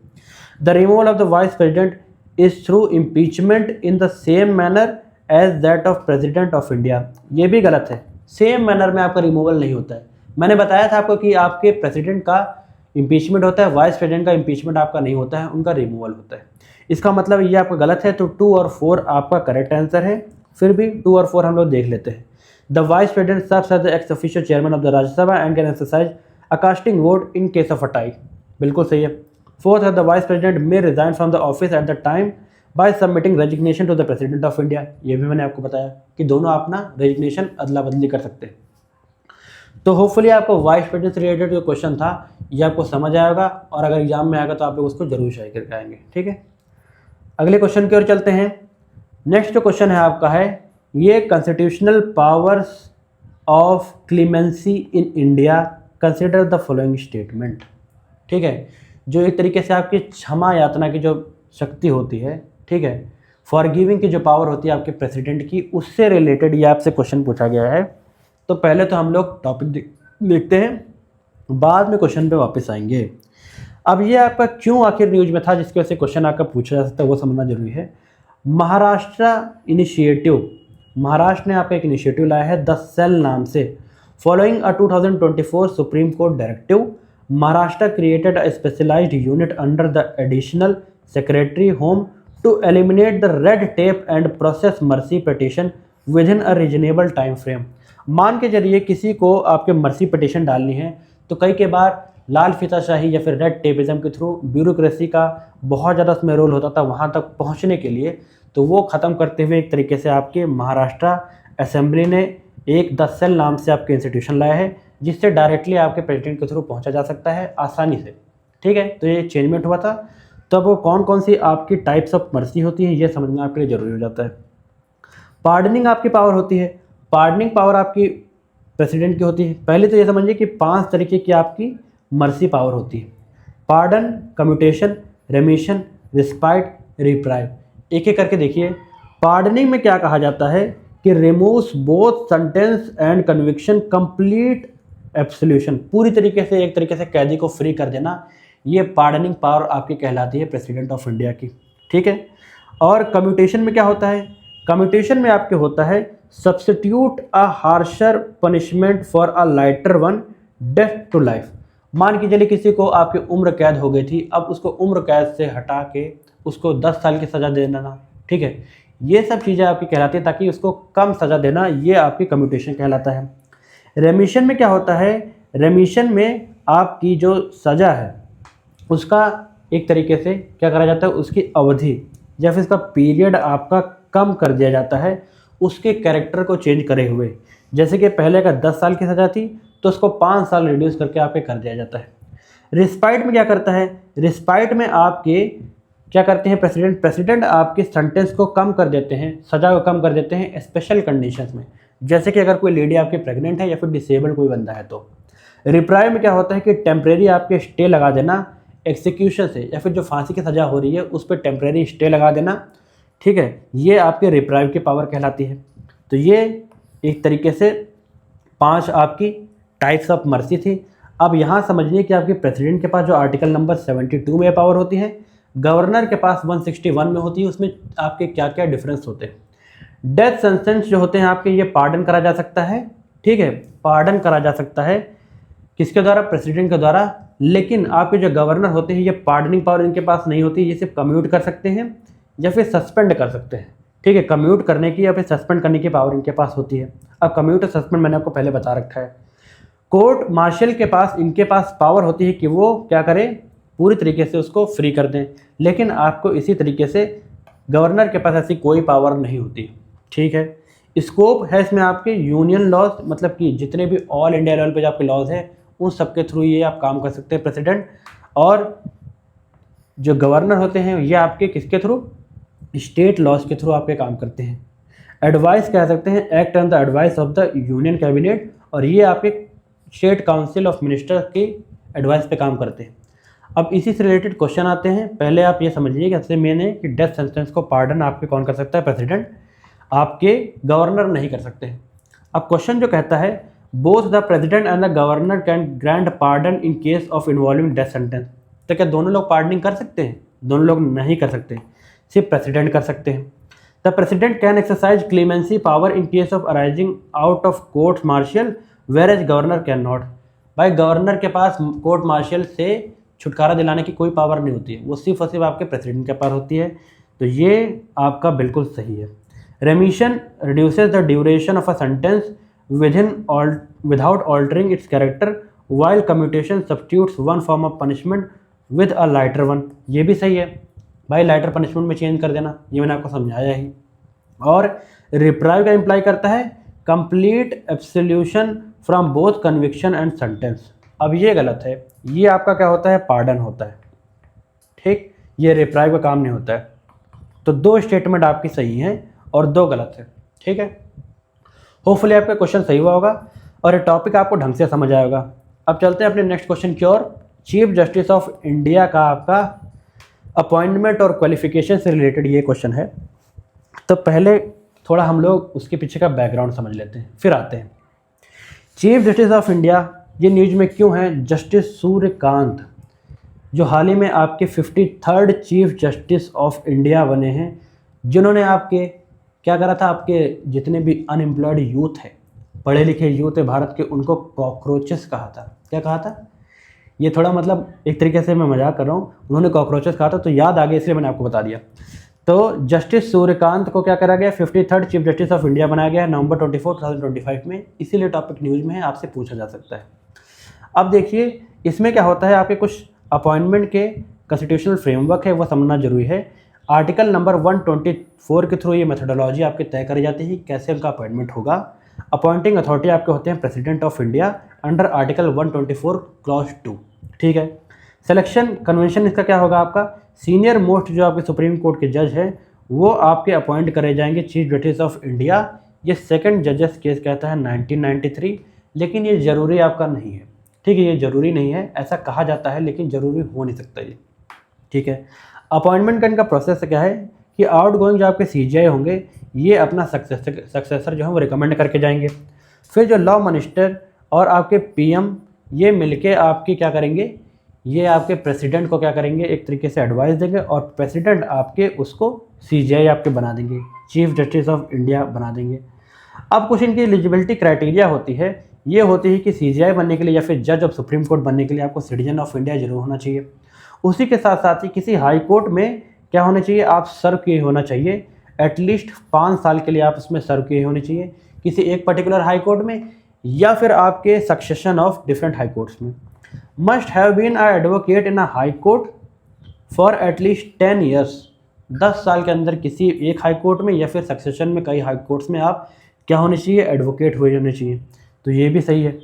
The removal of the vice president is through impeachment in the same manner as that of president of India, ये भी गलत है। सेम मैनर में आपका रिमूवल नहीं होता है, मैंने बताया था आपको कि आपके प्रेसिडेंट का इम्पीचमेंट होता है, वाइस प्रेसिडेंट का इम्पीचमेंट आपका नहीं होता है, उनका रिमूवल होता है। इसका मतलब ये आपका गलत है, तो 2 और 4 आपका करेक्ट आंसर है। फिर भी 2 और 4 हम लोग देख लेते हैं। The vice president serves as the ex officio chairman of the Rajya Sabha and can exercise a casting vote in case of a tie, बिल्कुल सही है। फोर्थ है the vice president may resign from the office at the time by submitting resignation to the president of India, ये भी मैंने आपको बताया कि दोनों अपना रेजिग्नेशन अदला बदली कर सकते हैं। तो होपफुली आपको वाइस प्रेसिडेंट से रिलेटेड जो क्वेश्चन था ये आपको समझ आएगा, और अगर एग्जाम में आएगा तो आप लोग उसको जरूर शेयर करके आएंगे, ठीक है। अगले क्वेश्चन की ओर चलते हैं। नेक्स्ट जो क्वेश्चन है आपका है ये constitutional powers of clemency in India consider the following statement, ठीक है, जो एक तरीके से आपकी क्षमा यातना की जो शक्ति होती है, ठीक है, फॉरगिविंग की जो पावर होती है आपके प्रेसिडेंट की, उससे रिलेटेड ये आपसे क्वेश्चन पूछा गया है। तो पहले तो हम लोग टॉपिक देखते हैं, बाद में क्वेश्चन पे वापस आएंगे। अब ये आपका क्यों आखिर न्यूज में था जिसकी वजह से क्वेश्चन आपका पूछा जा सकता है, वो समझना जरूरी है। महाराष्ट्र इनिशिएटिव, महाराष्ट्र ने आपका एक इनिशिएटिव लाया है द सेल नाम से। Following a 2024 supreme court directive, Maharashtra created a specialized unit under the additional secretary home to eliminate the red tape and process mercy petition within a reasonable time frame. मान के जरिए किसी को आपके mercy petition डालनी है तो कई के बार लाल फीताशाही या फिर रेड टेपिज्म के थ्रू ब्यूरोक्रेसी का बहुत ज़्यादा उसमें रोल होता था वहाँ तक पहुँचने के लिए, तो वो ख़त्म करते हुए एक तरीके से आपके महाराष्ट्र असेंबली ने एक द सेल नाम से आपके इंस्टीट्यूशन लाया है जिससे डायरेक्टली आपके प्रेसिडेंट के थ्रू पहुँचा जा सकता है आसानी से, ठीक है। तो ये चेंजमेंट हुआ था, तब वो कौन कौन सी आपकी टाइप्स ऑफ मर्सी होती है ये समझना आपके लिए ज़रूरी हो जाता है। पार्डनिंग आपकी पावर होती है, पार्डनिंग पावर आपकी प्रेसिडेंट की होती है। पहले तो ये समझिए कि 5 तरीके की आपकी मर्सी पावर होती है, पार्डन, कम्यूटेशन, रेमिशन, रिस्पाइट, रिप्राइव। एक एक करके देखिए। पार्डनिंग में क्या कहा जाता है कि removes both sentence and conviction, complete absolution, पूरी तरीके से एक तरीके से कैदी को फ्री कर देना, ये पार्डनिंग पावर आपकी कहलाती है प्रेसिडेंट ऑफ इंडिया की, ठीक है। और कम्यूटेशन में क्या होता है, कम्यूटेशन में आपके होता है substitute a harsher punishment for a lighter one, death to life. मान के चलिए किसी को आपकी उम्र कैद हो गई थी, अब उसको उम्र कैद से हटा के उसको 10 साल की सज़ा दे देना, ठीक है, ये सब चीज़ें आपकी कहलाती है, ताकि उसको कम सज़ा देना, ये आपकी कम्यूटेशन कहलाता है। रेमिशन में क्या होता है, रेमिशन में आपकी जो सज़ा है उसका एक तरीके से क्या करा जाता है, उसकी अवधि या फिर इसका पीरियड आपका कम कर दिया जाता है उसके कैरेक्टर को चेंज करे हुए। जैसे कि पहले का 10 साल की सज़ा थी तो उसको 5 साल रिड्यूस करके आपके कर दिया जाता है। रिस्पाइट में क्या करता है, रिस्पाइट में आपके क्या करते हैं प्रेसिडेंट आपके सेंटेंस को कम कर देते हैं, सज़ा को कम कर देते हैं स्पेशल कंडीशंस में। जैसे कि अगर कोई लेडी आपकी प्रेग्नेंट है या फिर डिसेबल्ड कोई बंदा है तो। रिप्राइव में क्या होता है कि टेम्परेरी आपके स्टे लगा देना एक्सिक्यूशन से, या फिर जो फांसी की सज़ा हो रही है उस पर टेम्परेरी स्टे लगा देना, ठीक है, ये आपके रिप्राइव की पावर कहलाती है। तो ये एक तरीके से 5 आपकी टाइप्स ऑफ मर्सी थी। अब यहाँ समझिए कि आपके प्रेसिडेंट के पास जो आर्टिकल नंबर 72 में पावर होती है, गवर्नर के पास 161 में होती है, उसमें आपके क्या क्या डिफरेंस होते हैं। डेथ सेंटेंस जो होते हैं आपके, ये पार्डन करा जा सकता है, ठीक है, पार्डन करा जा सकता है किसके द्वारा, प्रेसिडेंट के द्वारा। लेकिन आपके जो गवर्नर होते हैं ये पार्डनिंग पावर इनके पास नहीं होती, ये सिर्फ कम्यूट कर सकते हैं या फिर सस्पेंड कर सकते हैं, ठीक है, कम्यूट करने की या फिर सस्पेंड करने की पावर इनके पास होती है। अब कम्यूट और सस्पेंड मैंने आपको पहले बता रखा है। कोर्ट मार्शल के पास इनके पास पावर होती है कि वो क्या करें, पूरी तरीके से उसको फ्री कर दें, लेकिन आपको इसी तरीके से गवर्नर के पास ऐसी कोई पावर नहीं होती, ठीक है। स्कोप है इसमें आपके यूनियन लॉज, मतलब कि जितने भी ऑल इंडिया लेवल पे जो आपके लॉज हैं उन सब के थ्रू ये आप काम कर सकते हैं प्रेसिडेंट। और जो गवर्नर होते हैं ये आपके किसके थ्रू, स्टेट लॉज के थ्रू आपके काम करते हैं। एडवाइस कह सकते हैं, act on the advice of the union cabinet, और ये आपके स्टेट काउंसिल ऑफ मिनिस्टर की एडवाइस पे काम करते हैं। अब इसी से रिलेटेड क्वेश्चन आते हैं। पहले आप ये समझिए कि सबसे मेन है कि डेथ सेंटेंस को पार्डन आपके कौन कर सकता है, प्रेसिडेंट, आपके गवर्नर नहीं कर सकते हैं। अब क्वेश्चन जो कहता है both the president and the governor can grant pardon in case of involving death sentence, तो क्या दोनों लोग पार्डनिंग कर सकते हैं? दोनों लोग नहीं कर सकते, सिर्फ प्रेसिडेंट कर सकते हैं। The president can exercise clemency power in case of arising out of court martial whereas governor can not. भाई गवर्नर के पास कोर्ट मार्शल से छुटकारा दिलाने की कोई पावर नहीं होती है, वो सिर्फ और सिर्फ आपके प्रेसिडेंट के पास होती है। तो ये आपका बिल्कुल सही है। रेमिशन reduces the duration of a sentence without altering it's character while commutation substitutes one form of punishment with a lighter one. ये भी सही है भाई, लाइटर पनिशमेंट में चेंज कर देना, ये मैंने आपको समझाया ही। और रिप्राइव का इम्प्लाई करता है complete absolution from both conviction and sentence. अब ये गलत है, ये आपका क्या होता है, पार्डन होता है, ठीक, ये रिप्राइव का काम नहीं होता है। तो 2 स्टेटमेंट आपकी सही हैं और 2 गलत है, ठीक है। होपफुली आपका क्वेश्चन सही हुआ होगा और ये टॉपिक आपको ढंग से समझ आएगा। अब चलते हैं अपने नेक्स्ट क्वेश्चन की ओर। चीफ जस्टिस ऑफ इंडिया का आपका अपॉइंटमेंट और क्वालिफिकेशन से रिलेटेड ये क्वेश्चन है। तो पहले थोड़ा हम लोग उसके पीछे का बैकग्राउंड समझ लेते हैं, फिर आते हैं। चीफ जस्टिस ऑफ इंडिया ये न्यूज़ में क्यों है? जस्टिस सूर्यकांत जो हाल ही में आपके 53rd chief justice of India बने हैं, जिन्होंने आपके क्या करा था, आपके जितने भी अनएम्प्लॉयड यूथ है, पढ़े लिखे यूथ है भारत के, उनको कॉकरोचेस कहा था। क्या कहा था? ये थोड़ा मतलब एक तरीके से मैं मजाक कर रहा हूँ, उन्होंने कॉकरोचेस कहा था तो याद आ गया, इसलिए मैंने आपको बता दिया। तो जस्टिस सूर्यकांत को क्या करा गया, 53rd chief justice of India बनाया गया नवंबर 24, 2025 में, इसीलिए टॉपिक न्यूज़ में है, आपसे पूछा जा सकता है। अब देखिए इसमें क्या होता है, आपके कुछ अपॉइंटमेंट के कॉन्स्टिट्यूशनल फ्रेमवर्क है वो समझना जरूरी है। आर्टिकल नंबर 124 के थ्रू ये मेथोडोलॉजी आपके तय करी जाती है कैसे उनका अपॉइंटमेंट होगा। अपॉइंटिंग अथॉरिटी आपके होते हैं president of India under article 124 clause 2, ठीक है। सिलेक्शन कन्वेंशन इसका क्या होगा, आपका सीनियर मोस्ट जो आपके सुप्रीम कोर्ट के जज हैं वो आपके अपॉइंट करे जाएंगे चीफ जस्टिस ऑफ इंडिया। ये सेकंड जजेस केस कहता है 1993, लेकिन ये ज़रूरी आपका नहीं है, ठीक है, ये ज़रूरी नहीं है, ऐसा कहा जाता है लेकिन ज़रूरी हो नहीं सकता ये, ठीक है। अपॉइंटमेंट का इनका प्रोसेस क्या है कि आउट गोइंग जो आपके CJI होंगे ये अपना सक्सेसर जो है वो रिकमेंड करके जाएंगे। फिर जो लॉ मिनिस्टर और आपके PM ये मिलके आपकी क्या करेंगे, ये आपके प्रेसिडेंट को क्या करेंगे, एक तरीके से एडवाइस देंगे और प्रेसिडेंट आपके उसको CJI आपके बना देंगे, चीफ जस्टिस ऑफ इंडिया बना देंगे। अब कुछ इनकी एलिजिबिलिटी क्राइटेरिया होती है ये होती है कि CJI बनने के लिए या फिर जज ऑफ सुप्रीम कोर्ट बनने के लिए आपको सिटीजन ऑफ इंडिया जरूर होना चाहिए। उसी के साथ साथ ही किसी हाई कोर्ट में क्या होना चाहिए, आप सर्व किए होना चाहिए, एटलीस्ट 5 साल के लिए आप उसमें सर्व किए होने चाहिए किसी एक पर्टिकुलर हाई कोर्ट में या फिर आपके succession of different high courts में। Must have been a advocate in a high court for at least 10 years. 10 साल के अंदर किसी एक हाई कोर्ट में या फिर सक्सेशन में कई हाई कोर्ट्स में आप क्या होने चाहिए, एडवोकेट हुए होने चाहिए। तो ये भी सही है।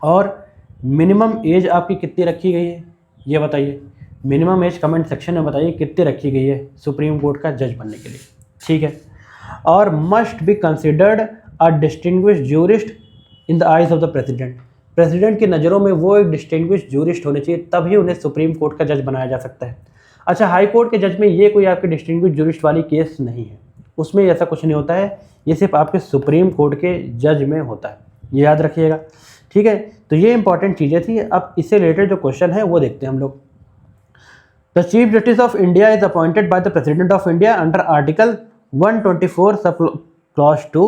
और मिनिमम एज आपकी कितनी रखी गई है ये बताइए, मिनिमम एज कमेंट सेक्शन में बताइए कितनी रखी गई है सुप्रीम कोर्ट का जज बनने के लिए, ठीक है। और must be considered a distinguished jurist in the eyes of the president. President की नज़रों में वो एक डिस्टिंग्विश्ड ज्यूरिस्ट होने चाहिए, तभी उन्हें सुप्रीम कोर्ट का जज बनाया जा सकता है। अच्छा, हाई कोर्ट के जज में ये कोई आपके डिस्टिंग्विश्ड ज्यूरिस्ट वाली केस नहीं है, उसमें ऐसा कुछ नहीं होता है, ये सिर्फ आपके सुप्रीम कोर्ट के जज में होता है, ये याद रखिएगा, ठीक है। तो ये इंपॉर्टेंट चीज़ें थी। अब इससे रिलेटेड जो क्वेश्चन है वो देखते हैं हम लोग। The chief justice of India is appointed by the president of India under article 124 sub clause 2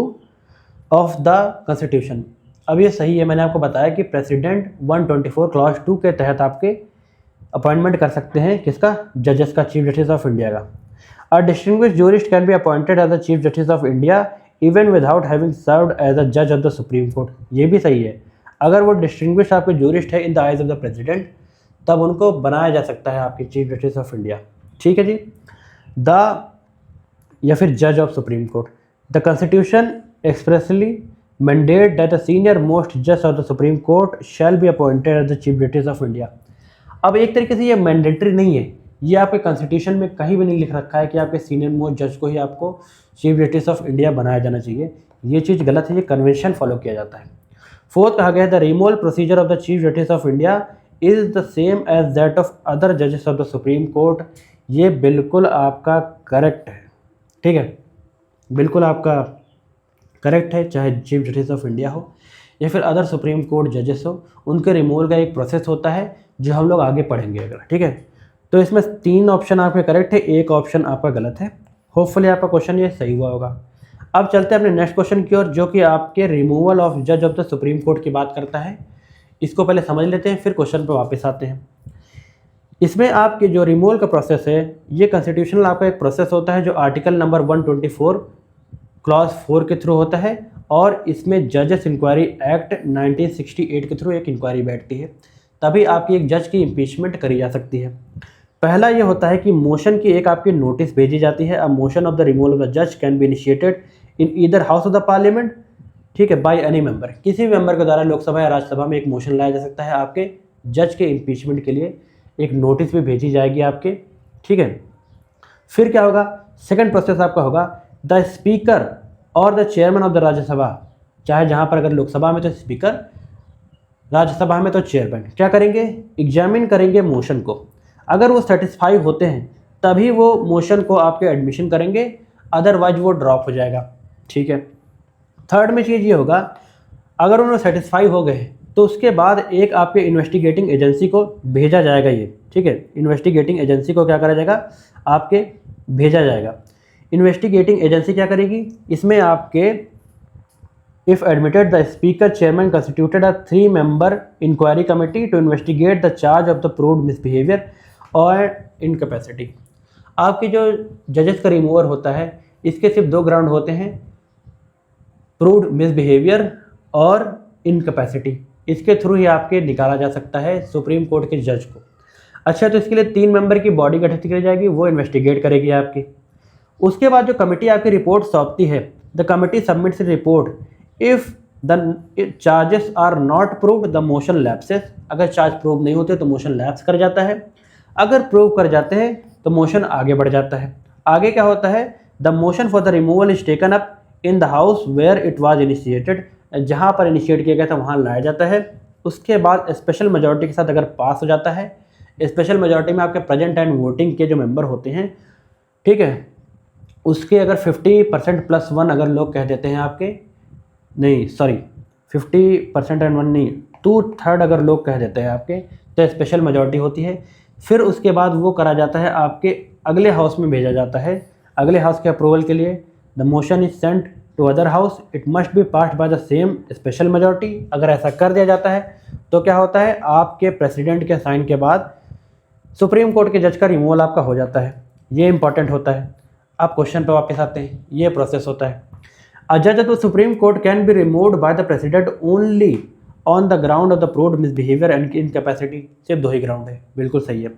of the constitution. अब ये सही है, मैंने आपको बताया कि प्रेसिडेंट 124 क्लॉज 2 के तहत आपके अपॉइंटमेंट कर सकते हैं किसका, जजेस का, चीफ जस्टिस ऑफ इंडिया का। A distinguished jurist can be appointed as the chief justice of India even without having served as a जज ऑफ द सुप्रीम कोर्ट। ये भी सही है, अगर वो डिस्टिंग्विश्ड आपके ज्यूरिस्ट है in the eyes of the president तब उनको बनाया जा सकता है आपके चीफ जस्टिस ऑफ इंडिया, ठीक है जी। द या फिर जज of supreme court. The constitution expressly mandate that the senior most जज of the supreme court shall be appointed as the chief justice of India. अब एक तरीके से ये मैंडेटरी नहीं है, ये आपके कॉन्स्टिट्यूशन में कहीं भी नहीं लिख रखा है कि आपके सीनियर मोस्ट जज को ही आपको चीफ जस्टिस ऑफ इंडिया बनाया जाना चाहिए, ये चीज़ गलत है, ये कन्वेंशन फॉलो किया जाता है। फोर्थ कहा गया है the removal procedure of the chief justice of India is the same as that of other जजेस ऑफ द सुप्रीम कोर्ट। ये बिल्कुल आपका करेक्ट है, ठीक है, बिल्कुल आपका करेक्ट है, चाहे चीफ जस्टिस ऑफ इंडिया हो या फिर अदर सुप्रीम कोर्ट जजेस हो, उनके रिमूवल का एक प्रोसेस होता है जो हम लोग आगे पढ़ेंगे अगर, ठीक है। तो इसमें 3 ऑप्शन आपके करेक्ट है, एक ऑप्शन आपका गलत है। होपफुली आपका क्वेश्चन ये सही हुआ होगा। अब चलते हैं अपने नेक्स्ट क्वेश्चन की ओर, जो कि आपके रिमूवल ऑफ जज ऑफ द सुप्रीम कोर्ट की बात करता है। इसको पहले समझ लेते हैं, फिर क्वेश्चन पर वापस आते हैं। इसमें आपके जो रिमूवल का प्रोसेस है, ये कॉन्स्टिट्यूशनल आपका एक प्रोसेस होता है जो आर्टिकल नंबर 124 क्लॉज 4 के थ्रू होता है, और इसमें जजेस इंक्वायरी एक्ट 1968 के थ्रू एक इंक्वायरी बैठती है, तभी आपकी एक जज की इम्पीचमेंट करी जा सकती है। पहला ये होता है कि मोशन की एक आपकी नोटिस भेजी जाती है। A motion of the removal of the जज can be initiated in either house of the parliament, ठीक है, बाय एनी मेंबर। किसी भी मेंबर के द्वारा लोकसभा या राज्यसभा में एक मोशन लाया जा सकता है, आपके जज के इम्पीचमेंट के लिए एक नोटिस भी भेजी जाएगी आपके, ठीक है। फिर क्या होगा, सेकंड प्रोसेस आपका होगा द स्पीकर और the chairman of the Rajya Sabha, चाहे जहाँ पर अगर लोकसभा में तो स्पीकर, राज्यसभा में तो चेयरमैन, क्या करेंगे, एग्जामिन करेंगे मोशन को। अगर वो सेटिस्फाई होते हैं तभी वो मोशन को आपके एडमिशन करेंगे, अदरवाइज वो ड्रॉप हो जाएगा, ठीक है। थर्ड में चीज़ ये होगा, अगर उन्होंने सेटिस्फाई हो गए तो उसके बाद एक आपके इन्वेस्टिगेटिंग एजेंसी को भेजा जाएगा ये, ठीक है। इन्वेस्टिगेटिंग एजेंसी को क्या करा जाएगा, आपके भेजा जाएगा। इन्वेस्टिगेटिंग एजेंसी क्या करेगी, इसमें आपके if admitted the speaker chairman constituted a 3 member inquiry committee to investigate the charge of the proved misbehaviour और इनकैपेसिटी। आपके जो जजेस का रिमूवर होता है, इसके सिर्फ 2 ग्राउंड होते हैं, प्रूव्ड मिसबिहेवियर और इनकैपेसिटी। इसके थ्रू ही आपके निकाला जा सकता है सुप्रीम कोर्ट के जज को। अच्छा, तो इसके लिए 3 मेंबर की बॉडी गठित की जाएगी, वो इन्वेस्टिगेट करेगी आपकी। उसके बाद जो कमेटी आपकी रिपोर्ट सौंपती है, the committee submits report if the charges are not proved the motion lapses. अगर चार्ज प्रूव नहीं होते तो मोशन लैप्स कर जाता है, अगर प्रूव कर जाते हैं तो मोशन आगे बढ़ जाता है। आगे क्या होता है, the motion for the removal is taken up in the house where it was initiated. जहाँ पर इनिशिएट किया गया था वहाँ लाया जाता है। उसके बाद स्पेशल मेजॉरिटी के साथ अगर पास हो जाता है, स्पेशल मेजॉरिटी में आपके प्रेजेंट एंड वोटिंग के जो मेंबर होते हैं, ठीक है, उसके अगर 50% प्लस 1 अगर लोग कह देते हैं आपके, नहीं सॉरी 50% एंड 1 नहीं, 2/3 अगर लोग कह देते हैं आपके, तो स्पेशल मेजॉरिटी होती है। फिर उसके बाद वो करा जाता है आपके अगले हाउस में भेजा जाता है। अगले हाउस के अप्रूवल के लिए the motion is sent to other house it must be passed by the same special majority. अगर ऐसा कर दिया जाता है तो क्या होता है, आपके प्रेसिडेंट के साइन के बाद सुप्रीम कोर्ट के जज का रिमूवल आपका हो जाता है। ये इंपॉर्टेंट होता है। अब क्वेश्चन पे वापस आते हैं, ये प्रोसेस होता है। अ जज of the supreme court can be removed by the president only on the ground of the proved misbehaviour and incapacity. सिर्फ 2 ही ग्राउंड है, बिल्कुल सही है।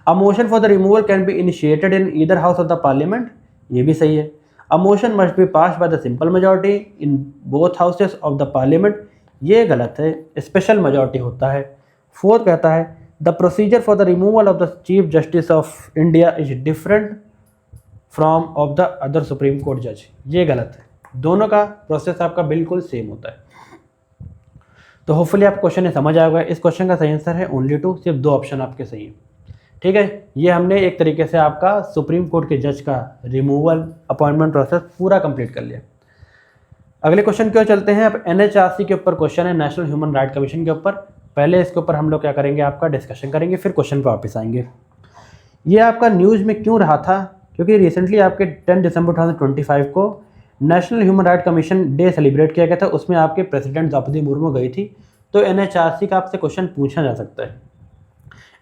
A motion for the removal can be initiated in either house of the parliament, ये भी सही है। A motion must be passed by the simple majority in both houses of the parliament, ये गलत है, स्पेशल मेजॉरिटी होता है। Fourth कहता है the procedure for the removal of the chief justice of India is different from of the other supreme court जज, ये गलत है। दोनों का प्रोसेस आपका बिल्कुल सेम होता है। तो होपफुली आप क्वेश्चन ने समझ आएगा। इस क्वेश्चन का सही आंसर है ओनली 2, सिर्फ 2 ऑप्शन आपके सही है। ठीक है, ये हमने एक तरीके से आपका सुप्रीम कोर्ट के जज का रिमूवल अपॉइंटमेंट प्रोसेस पूरा कंप्लीट कर लिया। अगले क्वेश्चन की ओर चलते हैं। अब NHRC के ऊपर क्वेश्चन है, नेशनल ह्यूमन राइट कमीशन के ऊपर। पहले इसके ऊपर हम लोग क्या करेंगे, आपका डिस्कशन करेंगे, फिर क्वेश्चन पर वापस आएंगे। ये आपका न्यूज़ में क्यों रहा था, क्योंकि रिसेंटली आपके 10 दिसंबर 2025 को national human right commission day celebrate किया गया था। उसमें आपके प्रेसिडेंट द्रौपदी मुर्मू गई थी। तो NHRC का आपसे क्वेश्चन पूछा जा सकता है।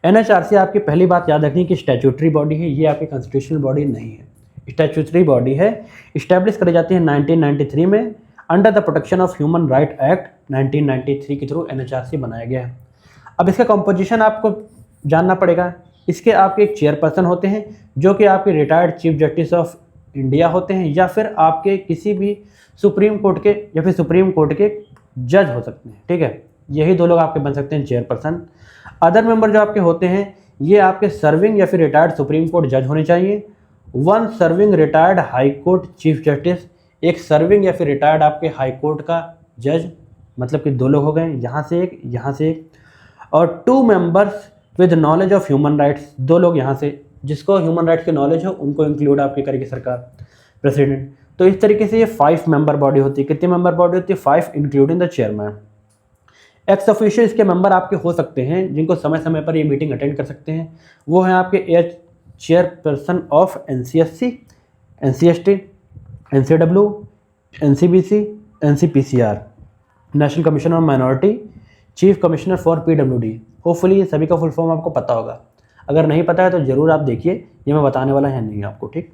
NHRC आपकी पहली बात याद रखनी कि स्टैट्यूटरी बॉडी है, ये आपकी कॉन्स्टिट्यूशनल बॉडी नहीं है, स्टैट्यूटरी बॉडी है। इस्टेब्लिश करी जाती है 1993 में under the protection of human right act 1993 के थ्रू NHRC बनाया गया है। अब इसका कंपोजिशन आपको जानना पड़ेगा। इसके आपके एक चेयरपर्सन होते हैं जो कि आपके retired chief justice of India होते हैं, या फिर आपके किसी भी सुप्रीम कोर्ट के या फिर सुप्रीम कोर्ट के जज हो सकते हैं। ठीक है, यही 2 लोग आपके बन सकते हैं चेयरपर्सन। अदर मेंबर जो आपके होते हैं ये आपके सर्विंग या फिर रिटायर्ड सुप्रीम कोर्ट जज होने चाहिए। 1 serving retired high court chief justice, एक सर्विंग या फिर रिटायर्ड आपके हाई कोर्ट का जज, मतलब कि 2 लोग हो गए, यहाँ से एक, यहाँ से एक। और 2 members with knowledge of human rights, 2 लोग यहाँ से, जिसको ह्यूमन राइट्स की नॉलेज हो उनको इंक्लूड आपकी करेगी सरकार, प्रेसिडेंट। तो इस तरीके से ये 5 मेंबर बॉडी होती है। कितनी मेंबर बॉडी होती है? 5 including the chairman. Ex officio इसके मेंबर आपके हो सकते हैं जिनको समय समय पर ये मीटिंग अटेंड कर सकते हैं। वो हैं आपके chairperson of NCSC, NCST, NCW, NCBC, NCPCR, national commission on minority, chief commissioner for PWD। Hopefully ये सभी का फुल फॉर्म आपको पता होगा। अगर नहीं पता है तो ज़रूर आप देखिए, ये मैं बताने वाला है नहीं आपको। ठीक,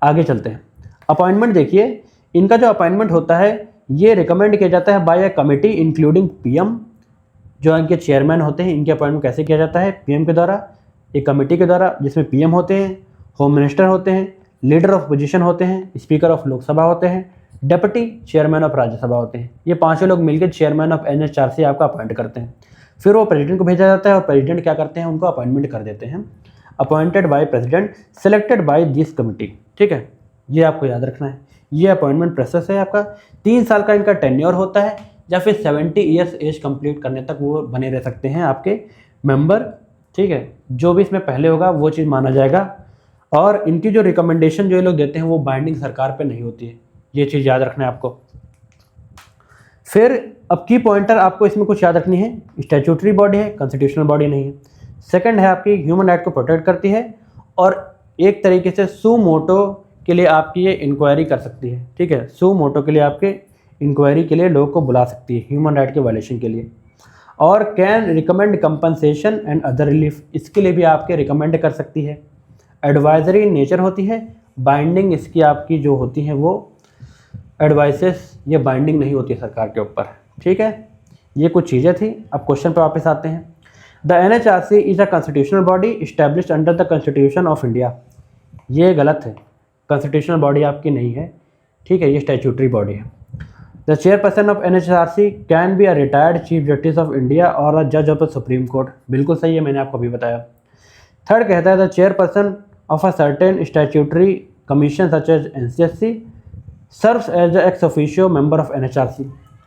आगे चलते हैं। अपॉइंटमेंट देखिए, इनका जो अपॉइंटमेंट होता है ये रिकमेंड किया जाता है by a committee including PM, जो इनके चेयरमैन होते हैं। इनके अपॉइंटमेंट कैसे किया जाता है? PM के द्वारा, एक कमेटी के द्वारा, जिसमें PM होते हैं, होम मिनिस्टर होते हैं, लीडर ऑफ पोजीशन होते हैं, स्पीकर ऑफ लोकसभा होते हैं, डेप्यूटी चेयरमैन ऑफ राज्यसभा होते हैं। ये 5 लोग मिलकर चेयरमैन ऑफ NHRC आपका अपॉइंट करते हैं। फिर वो प्रेसिडेंट को भेजा जाता है और प्रेसिडेंट क्या करते हैं, उनको अपॉइंटमेंट कर देते हैं। Appointed by president, selected by this committee. ठीक है, ये आपको याद रखना है। ये अपॉइंटमेंट प्रोसेस है आपका। 3 साल का इनका टेन्योर होता है, या फिर 70 ईयर्स एज कंप्लीट करने तक वो बने रह सकते हैं आपके मेंबर। ठीक है, जो भी इसमें पहले होगा वो चीज़ माना जाएगा। और इनकी जो रिकमेंडेशन जो ये लोग देते हैं वो बाइंडिंग सरकार पे नहीं होती है, ये चीज़ याद रखना है आपको। फिर अब की पॉइंटर आपको इसमें कुछ याद रखनी है। स्टैट्यूटरी बॉडी है, कॉन्स्टिट्यूशनल बॉडी नहीं है। सेकंड है आपकी ह्यूमन राइट को प्रोटेक्ट करती है, और एक तरीके से सू मोटो के लिए आपकी ये इंक्वायरी कर सकती है। ठीक है, सू मोटो के लिए आपके इंक्वायरी के लिए लोगों को बुला सकती है ह्यूमन राइट के वायलेशन के लिए। और can recommend compensation and other relief, इसके लिए भी आपके रिकमेंड कर सकती है। एडवाइजरी नेचर होती है, बाइंडिंग इसकी आपकी जो होती हैं वो एडवाइसेस, ये बाइंडिंग नहीं होती है सरकार के ऊपर। ठीक है, ये कुछ चीज़ें थी। अब क्वेश्चन पर वापस आते हैं। The NHRC is a constitutional body established under the constitution of India, ये गलत है। कॉन्स्टिट्यूशनल बॉडी आपकी नहीं है। ठीक है, ये स्टैट्यूटरी बॉडी है। The chairperson of NHRC can be a retired chief justice of India और अ जज ऑफ द सुप्रीम कोर्ट, बिल्कुल सही है, मैंने आपको अभी बताया। थर्ड कहता है the chairperson of a certain statutory commission such as NCSC serves as a ex officio member of NHRC।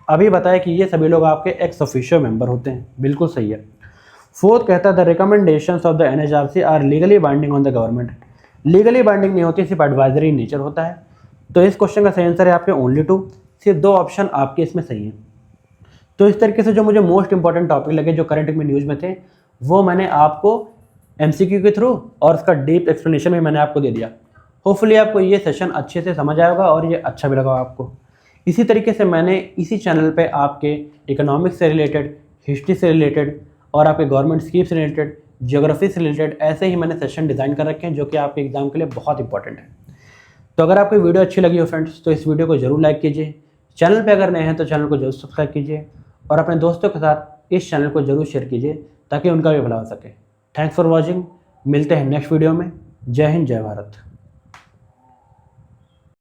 अभी बताया कि ये सभी लोग आपके एक्स ऑफिशियो मेंबर होते हैं, बिल्कुल सही है। फोर्थ कहता है the recommendations of the NHRC are legally binding on the government, legally binding नहीं होती, सिर्फ एडवाइजरी नेचर होता है। तो इस क्वेश्चन का सही आंसर है आपके ओनली 2, सिर्फ 2 ऑप्शन आपके इसमें सही हैं। तो इस तरीके से जो मुझे मोस्ट इंपॉर्टेंट टॉपिक लगे जो करंट में न्यूज़ में थे वो मैंने आपको MCQ के थ्रू और उसका डीप एक्सप्लेनेशन भी मैंने आपको दे दिया। होपफुली आपको ये सेशन अच्छे से समझ आएगा और ये अच्छा भी लगा आपको। इसी तरीके से मैंने इसी चैनल पे आपके इकोनॉमिक्स से रिलेटेड, हिस्ट्री से रिलेटेड और आपके गवर्नमेंट स्कीम से रिलेटेड, ज्योग्राफी से रिलेटेड ऐसे ही मैंने सेशन डिज़ाइन कर रखे हैं जो कि आपके एग्जाम के लिए बहुत इंपॉर्टेंट है। तो अगर आपको वीडियो अच्छी लगी हो फ्रेंड्स तो इस वीडियो को जरूर लाइक कीजिए। चैनल पे अगर नए हैं तो चैनल को जरूर सब्सक्राइब कीजिए और अपने दोस्तों के साथ इस चैनल को जरूर शेयर कीजिए ताकि उनका भी भला हो सके। Thanks for watching. मिलते हैं नेक्स्ट वीडियो में। जय हिंद, जय भारत।